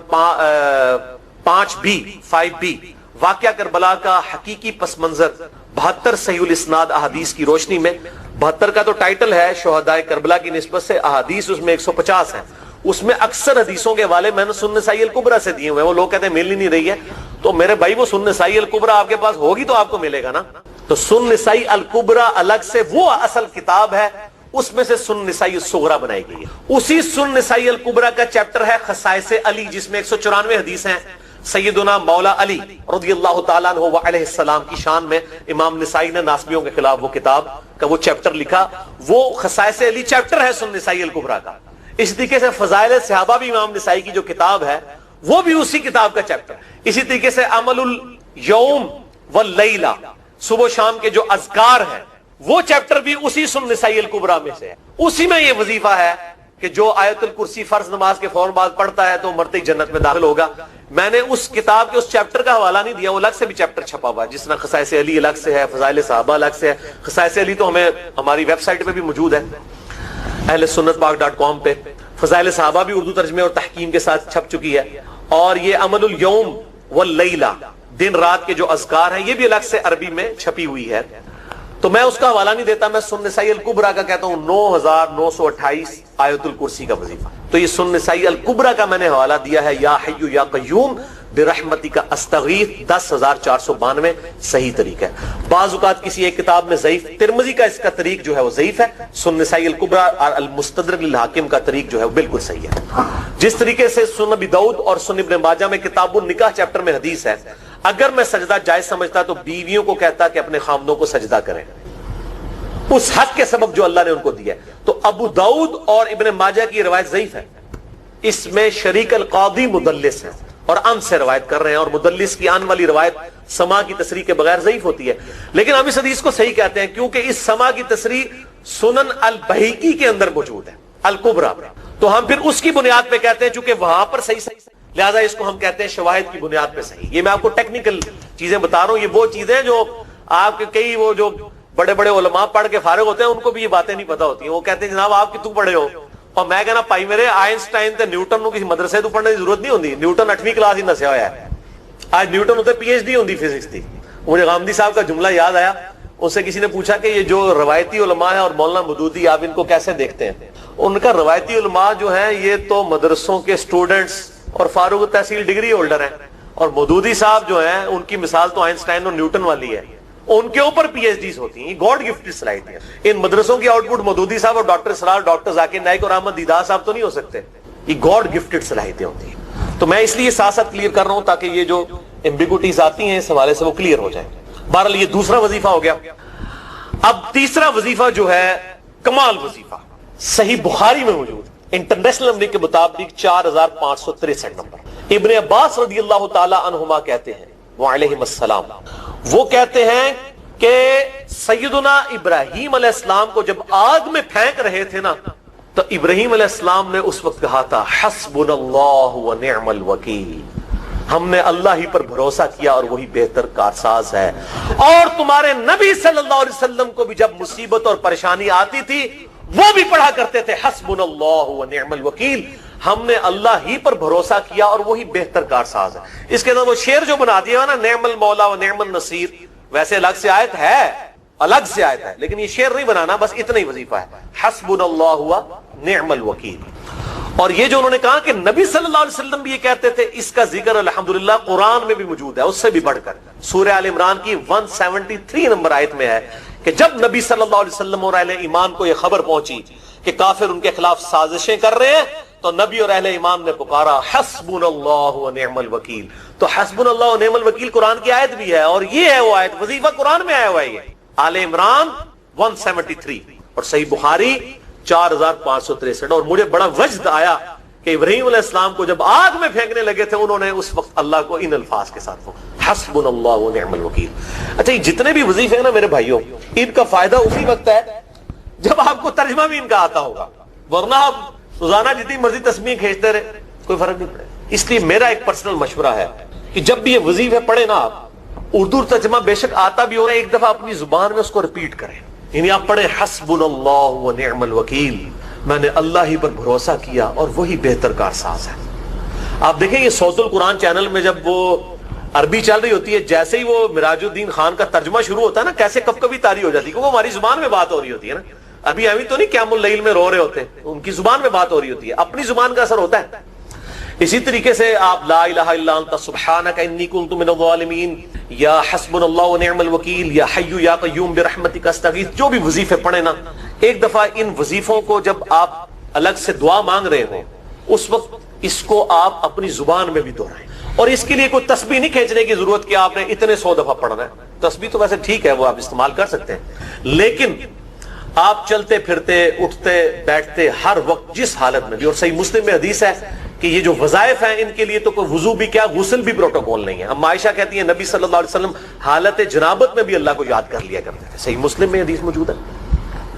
Speaker 1: 5B واقعہ کربلا کا حقیقی پس منظر 72 صحیح الاسناد احادیث کی روشنی میں، 72 کا تو ٹائٹل ہے شہدائے کربلا کی نسبت سے، احادیث اس میں 150 ہیں، اس میں اکثر حدیثوں کے حوالے میں نے سنن نسائی الکبریٰ سے دیے ہوئے ہیں، وہ لوگ کہتے ہیں مل ہی نہیں رہی ہے، تو میرے بھائی وہ سنن نسائی الکبریٰ آپ کے پاس ہوگی تو آپ کو ملے گا نا۔ تو سنن نسائی الکبریٰ الگ سے وہ اصل کتاب ہے، اس میں سے سنن نسائی الصغریٰ بنائی گئی ہے۔ اسی سنن نسائی الکبریٰ کا چیپٹر ہے خصائص علی، جس میں 194 حدیث ہیں سیدنا مولا علی رضی اللہ تعالیٰ عنہ وعلیہ السلام کی شان میں۔ امام نسائی نے ناسبیوں کے خلاف وہ کتاب کا وہ چیپٹر لکھا، وہ خصائص علی چیپٹر ہے سنن نسائی الکبریٰ کا۔ اس طریقے سے فضائل صحابہ بھی امام نسائی کی جو کتاب ہے وہ بھی اسی کتاب کا چیپٹر۔ اسی طریقے سے عمل الیوم واللیلہ، صبح و شام کے جو اذکار ہیں وہ چیپٹر بھی اسی سنن نسائی الکبریٰ میں سے ہے۔ اسی میں یہ وظیفہ ہے کہ جو آیت الکرسی فرض نماز کے فوراً بعد پڑھتا ہے تو مرتے ہی جنت میں داخل ہوگا۔ میں نے اس کتاب کے اس چیپٹر کا حوالہ نہیں دیا، وہ الگ سے بھی چیپٹر چھپا ہوا ہے، جس طرح خصائص علی الگ سے ہے، فضائل صحابہ الگ سے ہے۔ خصائص علی تو ہمیں ہماری ویب سائٹ پہ بھی موجود ہے اہلسنتپاک.com پہ، فضائل صحابہ بھی اردو ترجمے اور تحکیم کے ساتھ چھپ چکی ہے، اور یہ عمل الیوم واللیلہ، دن رات کے جو اذکار ہیں، یہ بھی الگ سے عربی میں چھپی ہوئی ہے، تو میں اس کا حوالہ نہیں دیتا، میں سنن نسائی الکبریٰ کا کہتا ہوں 9928 آیت الکرسی کا وظیفہ، تو یہ سنن نسائی الکبریٰ کا میں نے حوالہ دیا ہے، یا حی یا قیوم برحمتک استغیث 10492 صحیح طریق ہے۔ بعض اوقات کسی ایک کتاب میں ضعیف، ترمذی کا اس کا طریق جو ہے وہ ضعیف ہے، سنن نسائی الکبریٰ اور المستدرک للحاکم کا طریق جو ہے وہ بالکل صحیح ہے۔ جس طریقے سے سنن ابی داؤد اور سنن ابن ماجہ میں کتاب النکاح چیپٹر میں حدیث ہے، اگر میں سجدہ جائز سمجھتا تو بیویوں کو کہتا کہ اپنے خامدوں کو سجدہ کریں اس حق کے سبب جو اللہ نے ان کو دیا ہے۔ تو ابو داؤد اور ابن ماجہ کی روایت ضعیف ہے، اس میں شریک القاضی مدلس ہے اور ان سے روایت کر رہے ہیں، اور مدلس کی ان والی روایت سما کی تصریح کے بغیر ضعیف ہوتی ہے، لیکن ہم اس حدیث کو صحیح کہتے ہیں کیونکہ اس سما کی تصریح سنن البہیقی کے اندر موجود ہے، الکبریٰ، تو ہم پھر اس کی بنیاد پہ کہتے ہیں چونکہ وہاں پر صحیح لہذا اس کو ہم کہتے ہیں شواہد کی بنیاد پہ صحیح۔ یہ میں آپ کو ٹیکنیکل چیزیں بتا رہا ہوں، یہ وہ چیزیں جو آپ کے کئی وہ جو بڑے بڑے علماء پڑھ کے فارغ ہوتے ہیں ان کو بھی یہ باتیں نہیں پتا ہوتی ہیں، وہ کہتے ہیں جناب آپ کتوں پڑھے ہو، اور میں کہنا پائی میرے آئنسٹائن تے نیوٹن نو کسی مدرسے تو پڑھنے کی ضرورت نہیں ہوتی، نیوٹن 8ویں کلاس ہی نسیا ہوا ہے، آج نیوٹن ہوتے پی ایچ ڈی ہوتی فزکس کی۔ مجھے غامدی صاحب کا جملہ یاد آیا، اس سے کسی نے پوچھا کہ یہ جو روایتی علماء ہیں اور مولانا مودودی آپ ان کو کیسے دیکھتے ہیں؟ ان کا روایتی علماء جو ہیں یہ تو مدرسوں کے اسٹوڈنٹس اور فاروق تحصیل ڈگری ہولڈر ہیں، اور مودودی صاحب جو ہیں ان کی مثال تو آئنسٹائن اور نیوٹن والی ہے، ان کے اوپر پی ایچ ڈیز ہوتی ہیں، یہ گاڈ گفٹڈ صلاحیت ہے۔ ان مدرسوں کی آؤٹ پٹ مودودی صاحب اور ڈاکٹر اسرار، ڈاکٹر ذاکر نائک اور احمد دیدار صاحب تو نہیں ہو سکتے، یہ گاڈ گفٹڈ صلاحیتیں ہوتی ہیں۔ تو میں اس لیے ساتھ ساتھ کلیئر کر رہا ہوں تاکہ یہ جو ایمبیگوٹیز آتی ہیں اس حوالے سے وہ کلیئر ہو جائیں۔ بہرحال یہ دوسرا وظیفہ ہو گیا۔ اب تیسرا وظیفہ جو ہے کمال وظیفہ، صحیح بخاری میں موجود، انٹرنیشنل نمبر کے مطابق 4563 نمبر۔ ابن عباس رضی اللہ تعالی عنہما کہتے ہیں وعلیہم السلام، وہ کہتے ہیں کہ سیدنا ابراہیم علیہ السلام کو جب آگ میں پھینک رہے تھے نا تو ابراہیم علیہ السلام نے اس وقت کہا تھا حسبنا اللہ ونعم الوکیل، ہم نے اللہ ہی پر بھروسہ کیا اور وہی بہتر کارساز ہے۔ اور تمہارے نبی صلی اللہ علیہ وسلم کو بھی جب مصیبت اور پریشانی آتی تھی وہ بھی پڑھا کرتے تھے حسبنا اللہ ونعم الوکیل، ہم نے اللہ ہی پر بھروسہ کیا اور وہی بہتر کارساز ہے۔ اس کے اندر وہ شعر جو بنا دیا نا نعم المولا و نعم النصیر، ویسے الگ سے آیت ہے، الگ سے آیت ہے، لیکن یہ شعر نہیں بنانا، بس اتنا ہی وظیفہ ہے حسبنا اللہ و نعم الوکیل۔ اور یہ جو انہوں نے کہا کہ نبی صلی اللہ علیہ وسلم بھی یہ کہتے تھے، اس کا ذکر الحمدللہ قرآن میں بھی موجود ہے، اس سے بھی بڑھ کر سورہ آل عمران کی 173 نمبر آیت میں ہے کہ جب نبی صلی اللہ علیہ وسلم اور اہل ایمان کو یہ خبر پہنچی کہ کافر ان کے خلاف سازشیں کر رہے ہیں تو نبی اور اہل ایمان نے پکارا حسبنا اللہ و نعم الوکیل۔ تو حسبنا اللہ و نعم الوکیل قرآن کی آیت بھی ہے، اور یہ ہے وہ آیت، وظیفہ قرآن میں آیا ہوا ہے، یہ آل عمران 173 اور صحیح بخاری 4563۔ اور مجھے بڑا وجد آیا کہ ابراہیم علیہ السلام کو جب آگ میں پھینکنے لگے تھے انہوں نے اس وقت اللہ کو ان الفاظ کے ساتھ حسبنا اللہ و نعم الوکیل۔ اچھا یہ جتنے بھی وظیفے ہیں نا میرے بھائیوں، ان کا فائدہ اسی وقت ہے جب آپ کو ترجمہ بھی ان کا آتا ہوگا، ورنہ آپ روزانہ جتنی مرضی تسبیح کھینچتے رہے کوئی فرق نہیں پڑے۔ اس لیے میرا ایک پرسنل مشورہ ہے کہ جب بھی یہ وظیفے پڑھے نا آپ، اردو ترجمہ بے شک آتا بھی ہو رہا ہے، ایک دفعہ اپنی زبان میں اس کو ریپیٹ کریں، یعنی آپ پڑھیں حسبنا اللہ و نعم الوکیل، میں نے اللہ ہی پر بھروسہ کیا اور وہی بہتر کارساز ہے۔ آپ دیکھیں یہ صوت القرآن چینل میں جب وہ عربی چل رہی ہوتی ہے، جیسے ہی وہ مراج الدین خان کا ترجمہ شروع ہوتا ہے نا، کیسے کب کبھی تاری ہو جاتی ہے، کیونکہ وہ ہماری زبان میں بات ہو رہی ہوتی ہے نا، ابھی ابھی تو نہیں قیام اللیل میں رو رہے ہوتے، ان کی زبان میں بات ہو رہی ہوتی ہے، اپنی زبان کا اثر ہوتا ہے۔ اسی طریقے سے آپ لا الہ الا انت سبحانک انی کنت من الظالمین، یا حسبنا اللہ و نعم الوکیل، یا حی یا قیوم برحمتک استغیث، جو بھی وظیفے پڑھیں نا، ایک دفعہ ان وظیفوں کو جب آپ الگ سے دعا مانگ رہے ہوں اس وقت اس کو آپ اپنی زبان میں بھی دہرائیں، اور اس کے لیے کوئی تسبیح نہیں کھینچنے کی ضرورت کہ آپ نے اتنے 100 دفعہ پڑھنا ہے، تسبیح تو ویسے ٹھیک ہے وہ آپ استعمال کر سکتے ہیں، لیکن آپ چلتے پھرتے اٹھتے بیٹھتے ہر وقت جس حالت میں بھی، اور صحیح مسلم میں حدیث ہے کہ یہ جو وظائف ہیں ان کے لیے تو کوئی وضو بھی کیا غسل بھی پروٹوکول نہیں ہے۔ اب عائشہ کہتی ہے نبی صلی اللہ علیہ وسلم حالت جنابت میں بھی اللہ کو یاد کر لیا کرتے تھے، صحیح مسلم میں حدیث موجود ہے،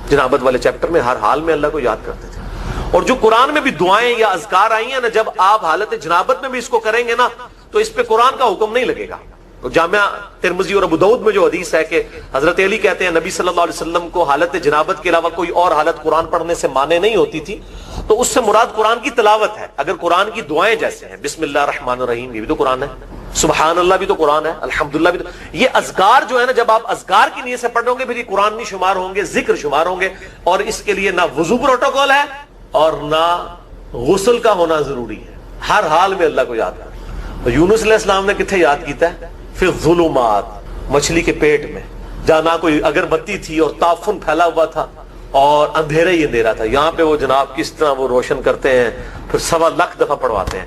Speaker 1: جنابت والے چیپٹر میں ہر حال میں اللہ کو یاد کرتے تھے۔ اور جو قرآن میں بھی دعائیں یا اذکار آئی ہیں نا، جب آپ حالت جنابت میں بھی اس کو کریں گے نا تو اس پہ قرآن کا حکم نہیں لگے گا۔ تو جامعہ ترمذی اور ابو داؤد میں جو حدیث ہے کہ حضرت علی کہتے ہیں نبی صلی اللہ علیہ وسلم کو حالت جنابت کے علاوہ کوئی اور حالت قرآن پڑھنے سے مانے نہیں ہوتی تھی، تو اس سے مراد قرآن کی تلاوت ہے. اگر قرآن کی دعائیں جیسے ہیں بسم اللہ الرحمن الرحیم، یہ بھی تو قرآن ہے، سبحان اللہ بھی تو قرآن ہے، الحمدللہ بھی تو، یہ اذکار جو ہے نا، جب آپ اذکار کی نیت سے پڑھو گے پھر یہ قرآن نہیں شمار ہوں گے، ذکر شمار ہوں گے. اور اس کے لیے نہ وضو پروٹوکول ہے اور نہ غسل کا ہونا ضروری ہے، ہر حال میں اللہ کو یاد کریں. تو یونس علیہ السلام نے کتنے یاد کیتا ہے؟ پھر ظلمات، مچھلی کے پیٹ میں، جہاں نہ کوئی اگربتی تھی اور تعفن پھیلا ہوا تھا اور اندھیرا ہی اندھیرا تھا. یہاں پہ وہ جناب کس طرح وہ روشن کرتے ہیں، پھر 1.25 لاکھ دفعہ پڑھواتے ہیں.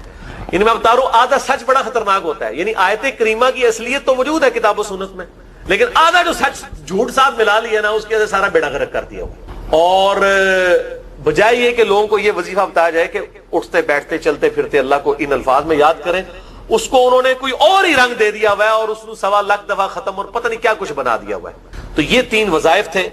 Speaker 1: یعنی میں بتا رہا ہوں آدھا سچ بڑا خطرناک ہوتا ہے. یعنی آیت کریمہ کی اصلیت تو موجود ہے کتاب و سنت میں، لیکن آدھا جو سچ جھوٹ ساتھ ملا لیا نا، اس کی وجہ سے سارا بیڑا غرق کر دیا ہوا. اور بجائے یہ کہ لوگوں کو یہ وظیفہ بتایا جائے کہ اٹھتے بیٹھتے چلتے پھرتے اللہ کو ان الفاظ میں یاد کریں، اس کو انہوں نے کوئی اور ہی رنگ دے دیا ہوا ہے اور اس کو 1.25 لاکھ دفعہ ختم اور پتہ نہیں کیا کچھ بنا دیا ہوا ہے. تو یہ 3 وظائف تھے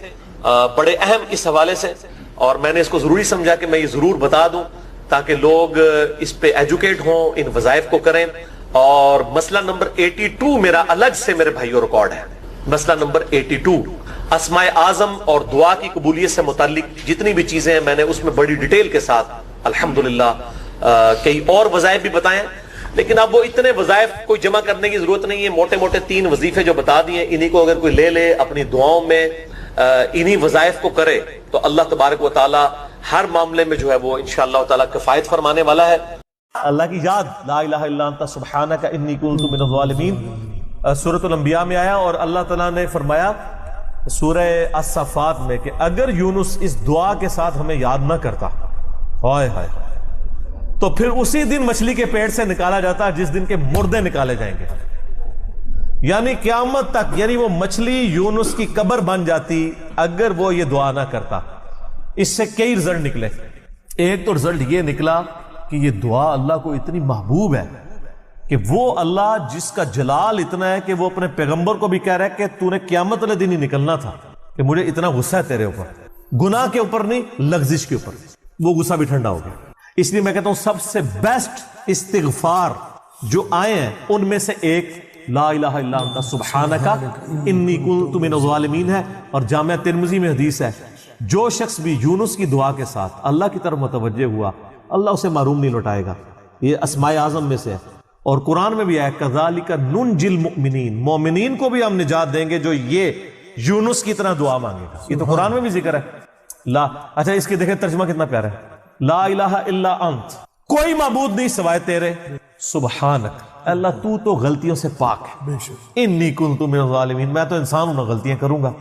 Speaker 1: بڑے اہم اس حوالے سے، اور میں نے اس کو ضروری سمجھا کہ میں یہ ضرور بتا دوں تاکہ لوگ اس پہ ایجوکیٹ ہوں، ان وظائف کو کریں. اور مسئلہ نمبر 82 میرا الگ سے میرے بھائیوں ریکارڈ ہے. مسئلہ نمبر 82 اسماء اعظم اور دعا کی قبولیت سے متعلق جتنی بھی چیزیں ہیں میں نے اس میں بڑی ڈیٹیل کے ساتھ الحمدللہ کئی اور وظائف بھی بتائے ہیں. لیکن اب وہ اتنے وظائف کوئی جمع کرنے کی ضرورت نہیں ہے. موٹے موٹے 3 وظیفے جو بتا دیے، انہی کو اگر کوئی لے لے اپنی دعاؤں میں، انہی وظائف کو کرے تو اللہ تبارک و تعالی ہر معاملے میں جو ہے وہ انشاءاللہ تعالی کفایت فرمانے والا ہے. اللہ کی یاد، لا الہ الا انت سبحانک انی کنت من الظالمین، سورۃ الانبیاء میں آیا. اور اللہ تعالیٰ نے فرمایا سورہ الصفات میں کہ اگر یونس اس دعا کے ساتھ ہمیں یاد نہ کرتا، ہائے ہائے، تو پھر اسی دن مچھلی کے پیٹ سے نکالا جاتا جس دن کے مردے نکالے جائیں گے. یعنی قیامت تک، یعنی وہ مچھلی یونس کی قبر بن جاتی اگر وہ یہ دعا نہ کرتا. اس سے کئی رزلٹ نکلے. ایک تو رزلٹ یہ نکلا کہ یہ دعا اللہ کو اتنی محبوب ہے کہ وہ اللہ جس کا جلال اتنا ہے کہ وہ اپنے پیغمبر کو بھی کہہ رہا ہے کہ تو نے قیامت والے دن ہی نکلنا تھا، کہ مجھے اتنا غصہ ہے تیرے اوپر، گناہ کے اوپر نہیں، لغزش کے اوپر. وہ غصہ بھی ٹھنڈا ہو گیا. اس لیے میں کہتا ہوں سب سے بیسٹ استغفار جو آئے ہیں ان میں سے ایک لا الہ الا انت سبحانک انی کنت من الظالمین ہے. اور جامعہ ترمذی میں حدیث ہے، جو شخص بھی یونس کی دعا کے ساتھ اللہ کی طرف متوجہ ہوا اللہ اسے محروم نہیں لوٹائے گا. یہ اسماء اعظم میں سے ہے. اور قرآن میں بھی ہے کذالک ننجی المؤمنین، مومنین کو بھی ہم نجات دیں گے جو یہ یونس کی طرح دعا مانگے گا. یہ تو قرآن میں بھی ذکر ہے. لا اچھا اس کی دیکھیں ترجمہ کتنا پیارا ہے، لا الہ الا انت، کوئی معبود نہیں سوائے تیرے، سبحانک، اللہ تو غلطیوں سے پاک ہے، انی کنت من الظالمین، میں تو انسان ہوں نا، غلطیاں کروں گا.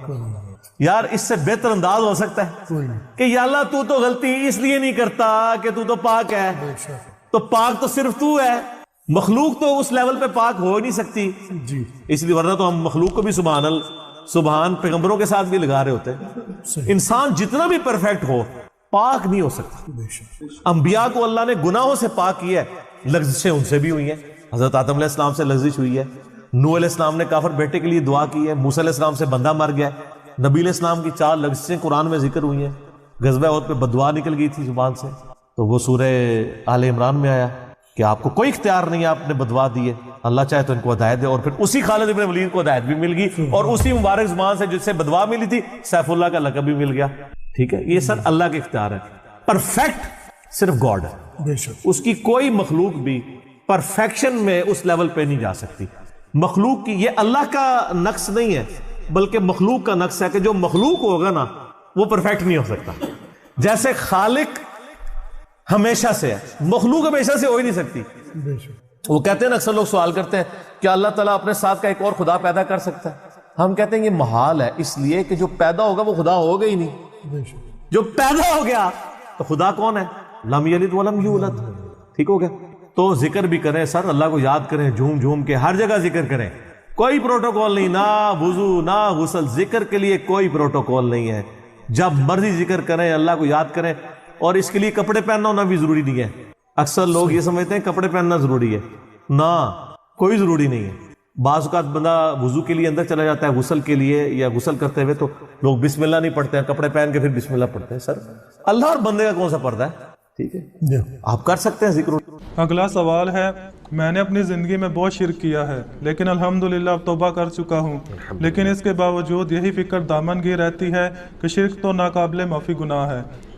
Speaker 1: یار اس سے بہتر انداز ہو سکتا ہے کہ یا اللہ تو غلطی اس لیے نہیں کرتا کہ تو پاک ہے. تو پاک تو صرف تو ہے، مخلوق تو اس لیول پہ پاک ہو نہیں سکتی. اس لیے ورنہ تو ہم مخلوق کو بھی سبحان پیغمبروں کے ساتھ بھی لگا رہے ہوتے ہیں. انسان جتنا بھی پرفیکٹ ہو پاک نہیں ہو سکتا. انبیاء کو اللہ نے گناہوں سے پاک کیا ہے، لغزشیں ان سے بھی ہوئی ہیں. حضرت آدم علیہ السلام سے لغزش ہوئی ہے، نوح علیہ السلام نے کافر بیٹے کے لیے دعا کی ہے، موسیٰ علیہ السلام سے بندہ مر گیا ہے، نبی علیہ السلام کی 4 لغزشیں قرآن میں ذکر ہوئی ہیں. غزوہ احد پہ بددعا نکل گئی تھی زبان سے، تو وہ سورہ آل عمران میں آیا کہ آپ کو کوئی اختیار نہیں ہے، آپ نے بددعا دی ہے، اللہ چاہے تو ان کو ہدایت دے. اور پھر اسی خالد ابن ولید کو ہدایت بھی مل گئی، اور اسی مبارک زبان سے جس سے بددعا ملی تھی سیف اللہ کا لقب بھی مل گیا. ٹھیک ہے، یہ سر اللہ کے اختیار ہے. پرفیکٹ صرف گاڈ ہے، اس کی کوئی مخلوق بھی پرفیکشن میں اس لیول پہ نہیں جا سکتی. مخلوق کی یہ اللہ کا نقص نہیں ہے بلکہ مخلوق کا نقص ہے کہ جو مخلوق ہوگا نا وہ پرفیکٹ نہیں ہو سکتا. جیسے خالق ہمیشہ سے ہے، مخلوق ہمیشہ سے ہو ہی نہیں سکتی. وہ کہتے ہیں نا، اکثر لوگ سوال کرتے ہیں کہ اللہ تعالیٰ اپنے ساتھ کا ایک اور خدا پیدا کر سکتا ہے. ہم کہتے ہیں یہ محال ہے، اس لیے کہ جو پیدا ہوگا وہ خدا ہوگا ہی نہیں. جو پیدا ہو گیا تو خدا کون ہے؟ لم یلد ولم یولد. ٹھیک ہو گیا. تو ذکر بھی کریں سر، اللہ کو یاد کریں، جھوم جھوم کے ہر جگہ ذکر کریں. کوئی پروٹوکول نہیں، نہ وضو نہ غسل، ذکر کے لیے کوئی پروٹوکول نہیں ہے. جب مرضی ذکر کریں، اللہ کو یاد کریں. اور اس کے لیے کپڑے پہننا ہونا بھی ضروری نہیں ہے. اکثر لوگ یہ سمجھتے ہیں کپڑے پہننا ضروری ہے، نہ، کوئی ضروری نہیں ہے. بعض اوقات بندہ وضو کے لیے اندر چلا جاتا ہے غسل کے لیے یا غسل کرتے ہوئے، تو لوگ بسم اللہ نہیں پڑھتے ہیں، کپڑے پہن کے پھر بسم اللہ پڑھتے ہیں. سر اللہ اور بندے کا کون سا پردہ ہے؟ ٹھیک ہے، آپ کر سکتے ہیں ذکر.
Speaker 3: اگلا سوال ہے، میں نے اپنی زندگی میں بہت شرک کیا ہے لیکن الحمدللہ اب توبہ کر چکا ہوں، لیکن اس کے باوجود یہی فکر دامن گیر رہتی ہے کہ شرک تو ناقابل معافی گناہ ہے.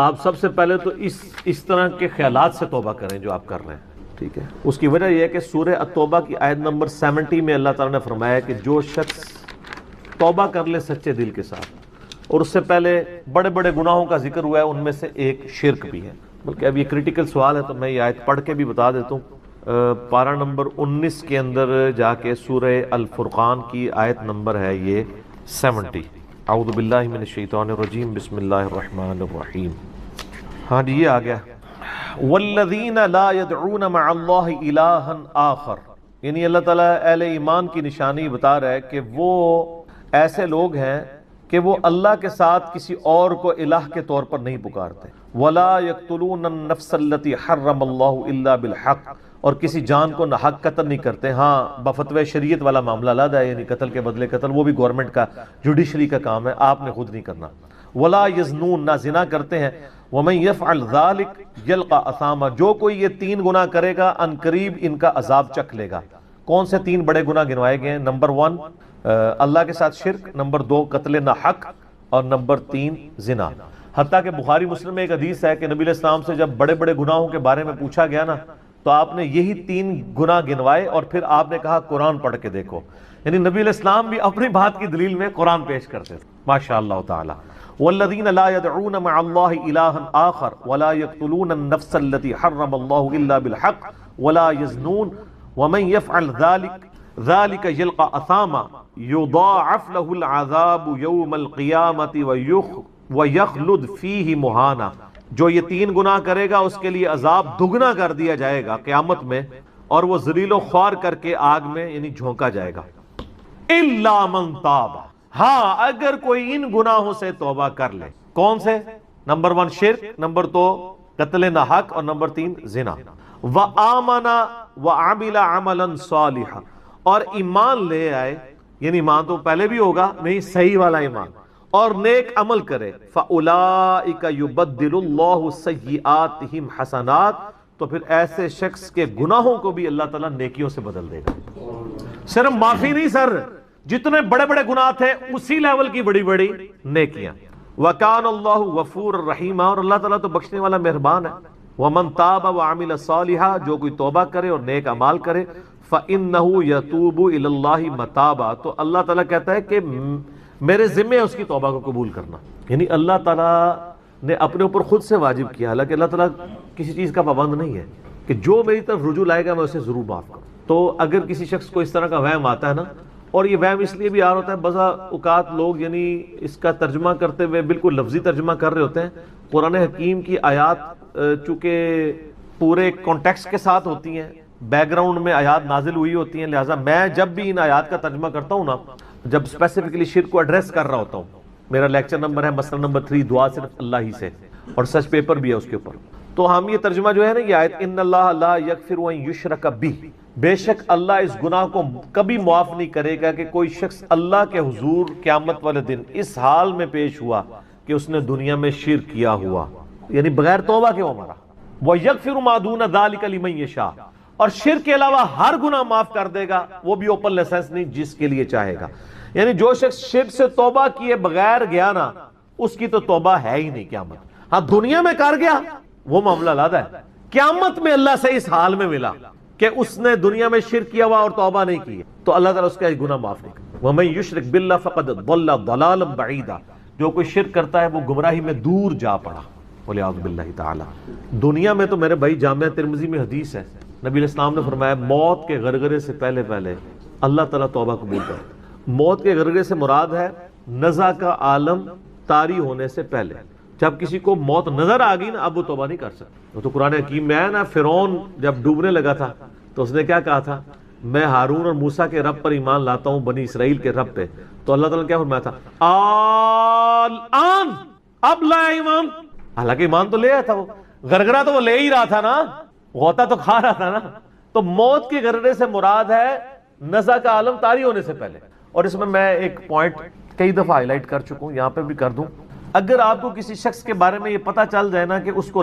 Speaker 4: آپ سب سے پہلے تو اس طرح کے خیالات سے توبہ کریں جو آپ کر رہے ہیں، ٹھیک ہے؟ اس کی وجہ یہ ہے کہ سورہ التوبہ کی آیت نمبر 70 میں اللہ تعالیٰ نے فرمایا کہ جو شخص توبہ کر لے سچے دل کے ساتھ، اور اس سے پہلے بڑے بڑے گناہوں کا ذکر ہوا ہے، ان میں سے ایک شرک بھی ہے۔ بلکہ اب یہ کریٹیکل سوال ہے تو میں یہ آیت پڑھ کے بھی بتا دیتا ہوں۔ پارہ نمبر 19 کے اندر جا کے سورہ الفرقان کی آیت نمبر ہے یہ 70۔ اعوذ باللہ من الشیطان الرجیم، بسم اللہ الرحمن الرحیم۔ ہاں جی یہ آ گیا، والذین لا يدعون مع اللہ الہا آخر، یعنی اللہ تعالیٰ اہل ایمان کی نشانی بتا رہا ہے کہ وہ ایسے لوگ ہیں کہ وہ اللہ کے ساتھ کسی اور کو الہ کے طور پر نہیں پکارتے۔ ولا يقتلون النفس التي حرم اللہ الا بالحق، اور کسی جان کو ناحق قتل نہیں کرتے۔ ہاں بفتوی شریعت والا معاملہ علیحدہ ہے، یعنی قتل کے بدلے قتل، وہ بھی گورنمنٹ کا جوڈیشری کا کام ہے، آپ نے خود نہیں کرنا۔ ولا یزنون، نہ زنا کرتے ہیں۔ ومن یفعل ذلک یلقى اثاما، جو کوئی یہ 3 گناہ کرے گا ان قریب ان کا عذاب چکھ لے گا۔ کون سے 3 بڑے گناہ گنوائے گئے ہیں؟ نمبر 1 اللہ کے ساتھ شرک، نمبر 2 قتل ناحق، اور نمبر 3 زنا۔ حتیٰ کہ بخاری مسلم میں ایک حدیث ہے کہ نبی علیہ السلام سے جب بڑے بڑے گناہوں کے بارے میں پوچھا گیا نا تو آپ نے یہی 3 گناہ گنوائے، اور پھر آپ نے کہا قرآن پڑھ کے دیکھو۔ یعنی نبی علیہ السلام بھی اپنی بات کی دلیل میں قرآن پیش کرتے تھے، ماشاء اللہ تعالی۔ والذین لا يدعون مع اللہ الہا آخر ولا يقتلون النفس التي حرم اللہ الا بالحق ولا يزنون ومن يفعل ذلك يلقى اثاما يضاعف له العذاب يوم القیامة ويخلد فيه مہانا، جو یہ 3 گناہ کرے گا اس کے لیے عذاب دگنا کر دیا جائے گا قیامت میں، اور وہ ذلیل و خوار کر کے آگ میں یعنی جھونکا جائے گا۔ الا من تاب، ہاں اگر کوئی ان گناہوں سے توبہ کر لے۔ کون سے؟ نمبر 1 شرک، نمبر 2 قتل ناحق، اور نمبر 3 زنا۔ وآمن وعمل عملا صالحا، اور ایمان لے آئے، یعنی ایمان تو پہلے بھی ہوگا نہیں، صحیح والا ایمان، اور نیک عمل کرے۔ فَأُولَئِكَ يُبَدِّلُ اللَّهُ سَيِّئَاتِهِمْ حَسَنَات، تو پھر ایسے شخص کے گناہوں کو بھی اللہ تعالیٰ نیکیوں سے بدل دے گا۔ صرف معافی نہیں سر، جتنے بڑے بڑے گناہ تھے اسی لیول کی بڑی بڑی نیکیاں۔ وَكَانَ اللَّهُ غَفُورًا رَحِيمًا، اور اللہ تعالیٰ تو بخشنے والا مہربان ہے۔ وَمَن تَابَ وَعَمِلَ صَالِحًا، جو کوئی توبہ کرے اور نیک اعمال کرے، فَإِنَّهُ يَتُوبُ إِلَى اللَّهِ مَتَابًا، تو اللہ تعالیٰ کہتا ہے کہ میرے ذمہ ہے اس کی توبہ کو قبول کرنا۔ یعنی اللہ تعالیٰ نے اپنے اوپر خود سے واجب کیا، حالانکہ اللہ تعالیٰ کسی چیز کا پابند نہیں ہے کہ جو میری طرف رجوع لائے گا میں اسے ضرور معاف کروں۔ تو اگر کسی شخص کو اس طرح کا وہم آتا ہے نا، اور یہ وہم اس لیے بھی آ رہا ہوتا ہے، بعض اوقات لوگ یعنی اس کا ترجمہ کرتے ہوئے بالکل لفظی ترجمہ کر رہے ہوتے ہیں۔ قرآن حکیم کی آیات چونکہ پورے کانٹیکسٹ کے ساتھ ہوتی ہیں، بیک گراؤنڈ میں آیات نازل ہوئی ہوتی ہیں، لہٰذا میں جب بھی ان آیات کا ترجمہ کرتا ہوں نا، جب اسپیسیفکلی شرک کو ایڈریس کر رہا ہوتا ہوں، میرا لیکچر نمبر ہے مسئلہ نمبر 3 دعا صرف اللہ ہی سے، اور سچ پیپر بھی ہے اس کے اوپر، تو ہم یہ ترجمہ جو ہے نا یہ آیت ان اللہ لا یغفر ان یشرک بہ، بے شک اللہ اس گناہ کو کبھی معاف نہیں کرے گا کہ کوئی شخص اللہ کے حضور قیامت والے دن اس حال میں پیش ہوا کہ اس نے دنیا میں شرک کیا ہوا، یعنی بغیر توبہ کے وہ مرا۔ وَيَغْفِرُ مَا دُونَ ذَلِكَ لِمَن یشاء، اور شرک کے علاوہ ہر گناہ معاف کر دے گا، وہ بھی اوپن لائسنس نہیں، جس کے لیے چاہے گا۔ یعنی جو شخص شرک سے توبہ کیے بغیر گیا نا، اس کی تو توبہ ہے ہی نہیں قیامت۔ ہاں دنیا میں کر گیا وہ معاملہ علیحدہ ہے، قیامت میں اللہ سے اس حال میں ملا کہ اس نے دنیا میں شرک کیا ہوا اور توبہ نہیں کی، تو اللہ تعالیٰ اس کا گناہ معاف نہیں کرتا۔ وَمَن يُشْرِكْ بِاللَّهِ فَقَدْ ضَلَّ ضَلَالًا بَعِيدًا، جو کوئی شرک کرتا ہے وہ گمراہی میں دور جا پڑا، وَلِعَوْذُ بِاللَّهِ تعالی۔ دنیا میں تو میرے بھائی جامعہ ترمذی میں حدیث ہے، نبی علیہ السلام نے فرمایا موت کے غرغرے سے پہلے پہلے اللہ تعالیٰ توبہ قبول کرتا۔ موت کے غرغرے سے مراد ہے نزع کا عالم طاری ہونے سے پہلے، جب کسی کو موت نظر آ گئی نا اب وہ توبہ نہیں کر سکتا۔ وہ تو قرآن حکیم میں ہے نا، فرعون جب ڈوبنے لگا تھا تو اس نے کیا کہا تھا، میں ہارون اور موسیٰ کے رب پر ایمان لاتا ہوں، بنی اسرائیل کے رب پہ، تو اللہ تعالیٰ نے کیا فرمایا تھا، الآن، اب لایا ایمان۔ حالانکہ ایمان تو لے آیا تھا، وہ غرغرہ تو وہ لے ہی رہا تھا نا، غوطہ تو کھا رہا تھا نا۔ تو موت کے غرغرے سے مراد ہے نزع کا عالم طاری ہونے سے پہلے۔ اور اس میں ایک پوائنٹ کئی دفعہ ہائی لائٹ کر چکا ہوں، یہاں پہ بھی کر دوں، اگر آپ کو کسی شخص کے بارے میں یہ پتہ چل جائے نا کہ اس کو